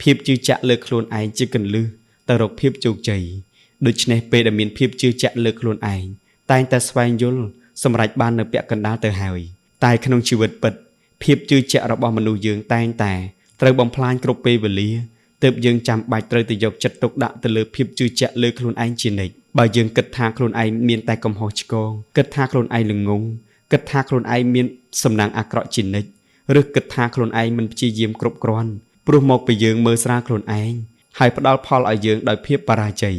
ភាពជឿជាក់លើខ្លួនឯងជាគន្លឹះទៅរកភាពជោគជ័យដូច្នេះពេលដែលមានភាពជឿជាក់លើខ្លួនឯងតែងតែស្វែងយល់សម្រេចបាននៅពាក់កណ្ដាលទៅហើយតែក្នុងជីវិតពិតភាពជឿជាក់របស់មនុស្សយើងតែងតែត្រូវបំផ្លាញគ្រប់ពេលវេលាទើបយើងចាំបាច់ត្រូវទៅយកចិត្តទុកដាក់ទៅលើភាពជឿជាក់លើខ្លួនឯងជានិច្ចបើយើងគិតថាខ្លួនឯងមានតែកំហុសឆ្គងគិតថាខ្លួនឯងល្ងងគិតថាខ្លួនឯងមានសំណាងអាក្រក់ជានិច្ចឬគិតថាខ្លួនឯងមិនព្យាយាមគ្រប់គ្រាន់ព្រោះមកពីយើងមើលស្រាលខ្លួនឯង ហើយផ្ដល់ផលឲ្យយើងដោយភាពបរាជ័យ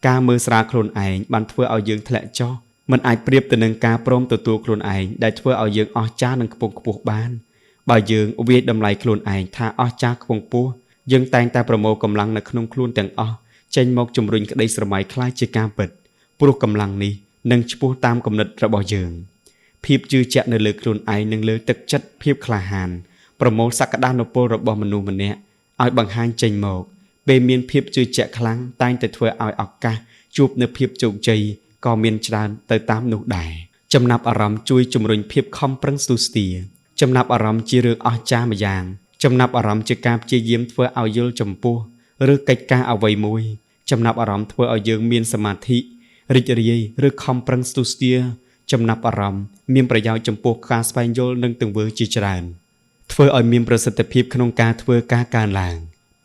ការមើលស្រាលខ្លួនឯងបានធ្វើឲ្យយើងធ្លាក់ចុះមិនអាចប្រៀបទៅនឹងការព្រមទទួលខ្លួនឯងដែលធ្វើឲ្យយើងអស្ចារ្យនិងខ្ពង់ខ្ពស់បានបើយើងវាយតម្លៃខ្លួនឯងថាអស្ចារ្យខ្ពង់ខ្ពស់យើងតែងតែប្រមូលកម្លាំងនៅក្នុងខ្លួនទាំងអស់ចេញមកជំរុញក្តីស្រមៃខ្លាចជាការពិតព្រោះកម្លាំងនេះនឹងឆ្ពោះតាមគំនិតរបស់យើងភាពជឿជាក់នៅលើខ្លួនឯងនិងលើទឹកចិត្តភាពក្លាហានប្រមូលសក្តានុពលរបស់មនុស្សម្នាក់ឲ្យបង្ហាញចេញមកពេលមានភាពជឿជាក់ខ្លាំងតែងតែធ្វើឲ្យឱកាសជួបនូវភាពជោគជ័យក៏មានច្រើនទៅតាមនោះដែរចំណាប់អារម្មណ៍ជួយជំរុញភាពខំប្រឹងស្ទុះស្ទាចំណាប់អារម្មណ៍ជារឿងអស្ចារ្យម្យ៉ាងចំណាប់អារម្មណ៍ជាការព្យាយាមធ្វើឲ្យយល់ចំពោះឬកិច្ចការអ្វីមួយចំណាប់អារម្មណ៍ធ្វើឲ្យយើងមានសមាធិរីករាយឬខំប្រឹងស្ទុះស្ទាចំណាប់អារម្មណ៍មានប្រយោជន៍ចំពោះការស្វែងយល់និងទង្វើជាច្រើនធ្វើឲ្យមានប្រសិទ្ធភាពក្នុងការធ្វើការកើនឡើង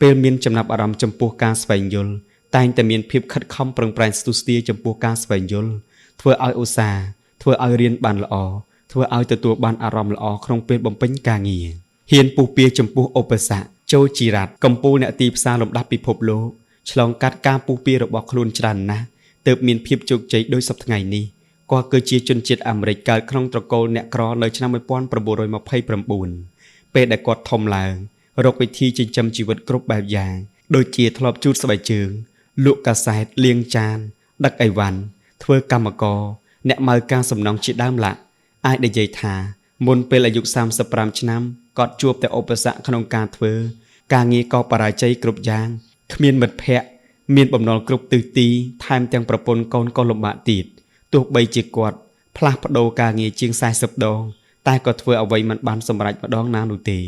ពេលមានចំណាប់អារម្មណ៍ចំពោះការស្វែងយល់តែងតែមានភាពខិតខំប្រឹងប្រែងស្ទុះស្ទាចំពោះការស្វែងយល់ធ្វើឲ្យឧស្សាហ៍ធ្វើឲ្យរៀនបានល្អធ្វើឲ្យទទួលបានអារម្មណ៍ល្អក្នុងពេលបំពេញការងារហ៊ានពុះពៀចំពោះឧបសគ្គចូលជីរ៉ាត់កម្ពុជាអ្នកទីផ្សារលំដាប់ពិភពលោកឆ្លងកាត់ការពុះពៀរបស់ខ្លួនច្រើនណាស់ទើបមានភាពជោគជ័យដោយសពថ្ងៃនេះគាត់គឺជាជនជាតិអាមេរិកកើតក្នុងត្រកូលអ្នកក្រនៅឆ្នាំ1929ពេលដែលគាត់ធំឡើងរកវិធីចិញ្ចឹមជីវិតគ្រប់បែបយ៉ាងដូចជាធ្លាប់ជូតស្បែកជើងលក់កាសែតលាងចានដឹកអីវ៉ាន់ធ្វើកម្មករអ្នកម៉ៅការសំណង់ជាដើមឡាអាចនិយាយថាមុនពេលអាយុ35ឆ្នាំគាត់ជួបតែឧបសគ្គក្នុងការធ្វើការងារក៏បរាជ័យគ្រប់យ៉ាងគ្មានមិត្តភ័ក្តិមានបំណុលគ្រប់ទិសទីថែមទាំងប្រពន្ធកូនក៏លំបាកទៀតទោះបីជាគាត់ផ្លាស់ប្ដូរការងារជាង40ដងតែក៏ធ្វើអ្វីមិនបានសម្រេចម្ដងណានោះទេ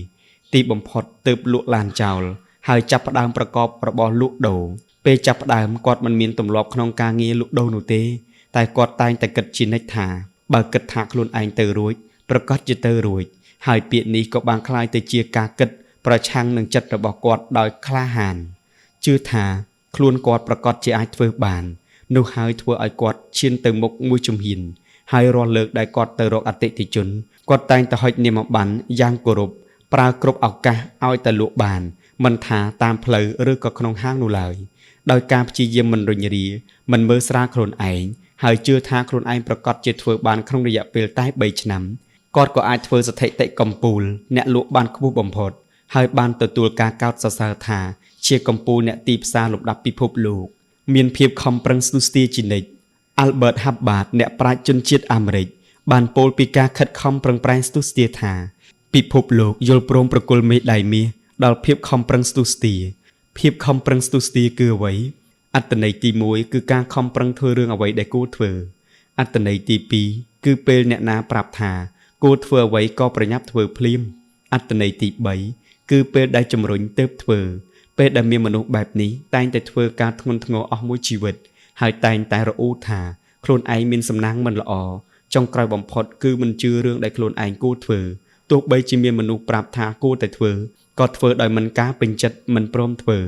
ទីបំផុតទើបលក់ឡានចោលហើយចាប់ផ្ដើមប្រកបរបរលក់ដូរពេលចាប់ផ្ដើមគាត់មិនមានទម្លាប់ក្នុងការងារលក់ដូរនោះទេតែគាត់តែងតែគិតជានិច្ចថាបើគិតថាខ្លួនឯងទៅរួចប្រកាសជាទៅរួចហើយពាក្យនេះក៏បានคล้ายទៅជាការគិតប្រឆាំងនឹងចិត្តរបស់គាត់ដោយក្លាហានជឿថាខ្លួនគាត់ប្រកាសជាអាចធ្វើបាននោះហើយធ្វើឲ្យគាត់ឈានទៅមុខមួយជំហានហើយរាល់លើកដែលគាត់ទៅរកអតិថិជនគាត់តែងតែហុចនាមប័ណ្ណយ៉ាងគោរពប្រើគ្រប់ឱកាសឲ្យតែលក់បានមិនថាតាមផ្លូវឬក៏ក្នុងហាងនោះឡើយដោយការព្យាយាមមិនរញរាមិនមើលស្រាលខ្លួនឯងហើយជឿថាខ្លួនឯងប្រកាសជាធ្វើបានក្នុងរយៈពេលតែ3ឆ្នាំគាត់ក៏អាចធ្វើស្ថិតិកំពូលអ្នកលក់បានខ្ពស់បំផុតហើយបានទទួលការកោតសរសើរថាជាកំពូលអ្នកទីផ្សារលំដាប់ពិភពលោកមានភាពខំប្រឹងស្ទុះស្ទាជានិច្ច Albert Hubbard អ្នកប្រាជ្ញជនជាតិអាមេរិកបានពោលពីការខិតខំប្រឹងប្រែងស្ទុះស្ទាថាពិភពលោកយល់ព្រមប្រគល់មេដៃមាសដល់ភាពខំប្រឹងស្ទុះស្ទាភាពខំប្រឹងស្ទុះស្ទាគឺអ្វីអត្ថន័យទី1គឺការខំប្រឹងធ្វើរឿងអ្វីដែលគួរធ្វើអត្ថន័យទី2គឺពេលអ្នកណាប្រាប់ថាគួរធ្វើអ្វីក៏ប្រញាប់ធ្វើភ្លាមអត្ថន័យទី3គឺពេលដែលជំរុញទើបធ្វើពេលដែលមានមនុស្សបែបនេះតែងតែធ្វើការធ្ងន់ធ្ងរអស់មួយជីវិតហើយតែងតែរអ៊ូថាខ្លួនឯងមានសំណាងមិនល្អចុងក្រោយបំផុតគឺមិនជឿរឿងដែលខ្លួនឯងគួរធ្វើទោះបីជាមានមនុស្សប្រាប់ថាគួរតែធ្វើក៏ធ្វើដោយមិនការពេញចិត្តមិនព្រមធ្វើ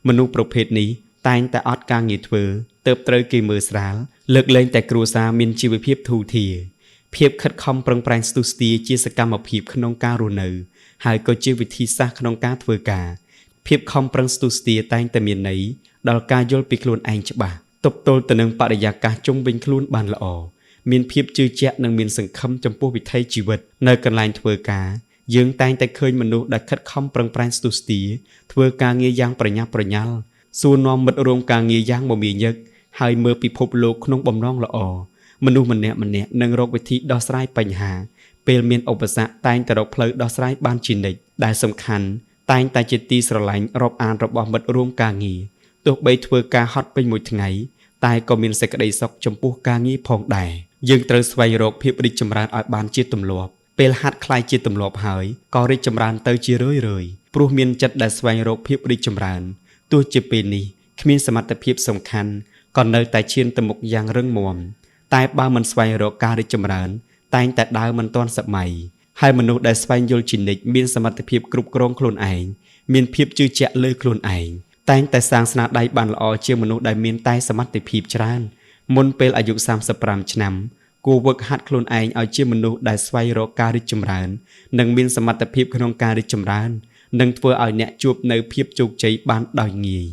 មនុស្សប្រភេទនេះតែងតែអត់ការងារធ្វើទើបត្រូវគេមើលស្រាលលើកលែងតែគ្រួសារមានជីវភាពធូរធារភាពខិតខំប្រឹងប្រែងស្ទុះស្ទាជាសកម្មភាពក្នុងការរស់នៅហើយក៏ជាវិធីសាស្ត្រក្នុងការធ្វើការភាពខំប្រឹងស្ទុះស្ទាតែងតែមានន័យដល់ការយល់ពីខ្លួនឯងច្បាស់ទប់ទល់ទៅនឹងបរិយាកាសជុំវិញខ្លួនបានល្អមានភាពជឿជាក់និងមានសង្ឃឹមចំពោះវិថីជីវិតនៅកន្លែងធ្វើការយើងតែងតែឃើញមនុស្សដែលខិតខំប្រឹងប្រែងស្ទុះស្ទាធ្វើការងារយ៉ាងប្រញាប់ប្រញាល់សួរនាំមិត្តរួមការងារយ៉ាងមមាញឹកហើយមើលពិភពលោកក្នុងបំណងល្អមនុស្សម្នាក់នឹងរកវិធីដោះស្រាយបញ្ហាពេលមានឧបសគ្គតែងតែរកផ្លូវដោះស្រាយបានជានិច្ចដែលសំខាន់តែងតែជាទីស្រឡាញ់រាប់អានរបស់មិត្តរួមការងារទោះបីធ្វើការហត់ពេញមួយថ្ងៃតែក៏មានសេចក្តីសុខចំពោះការងារផងដែរយើងត្រូវស្វែងរកភាពរីកចម្រើនឲ្យបានជាទម្លាប់ពេលហាត់ខ្លាយជាទម្លាប់ហើយក៏រីកចម្រើនទៅជារឿយព្រោះមានចិត្តដែលស្វែងរកភាពរីកចម្រើនទោះជាពេលនេះគ្មានសមត្ថភាពសំខាន់ក៏នៅតែឈានទៅមុខយ៉ាងរឹងមាំតែបើមិនស្វែងរកការរីកចម្រើនតែងតែដើរមិនទាន់សម័យហើយមនុស្សដែលស្វែងយល់ជានិច្ចមានសមត្ថភាពគ្រប់គ្រងខ្លួនឯងមានភាពជឿជាក់លើខ្លួនឯងតែងតែសាងស្នាដៃបានល្អជាងមនុស្សដែលមានតែសមត្ថភាពច្រើនមុនពេលអាយុ35ឆ្នាំគួរវឹកហាត់ខ្លួនឯងឲ្យជាមនុស្សដែលស្វែងរកការរីកចម្រើននិងមានសមត្ថភាពក្នុងការរីកចម្រើន នឹងធ្វើឲ្យអ្នកជួបនៅភាពជោគជ័យបានដោយងាយ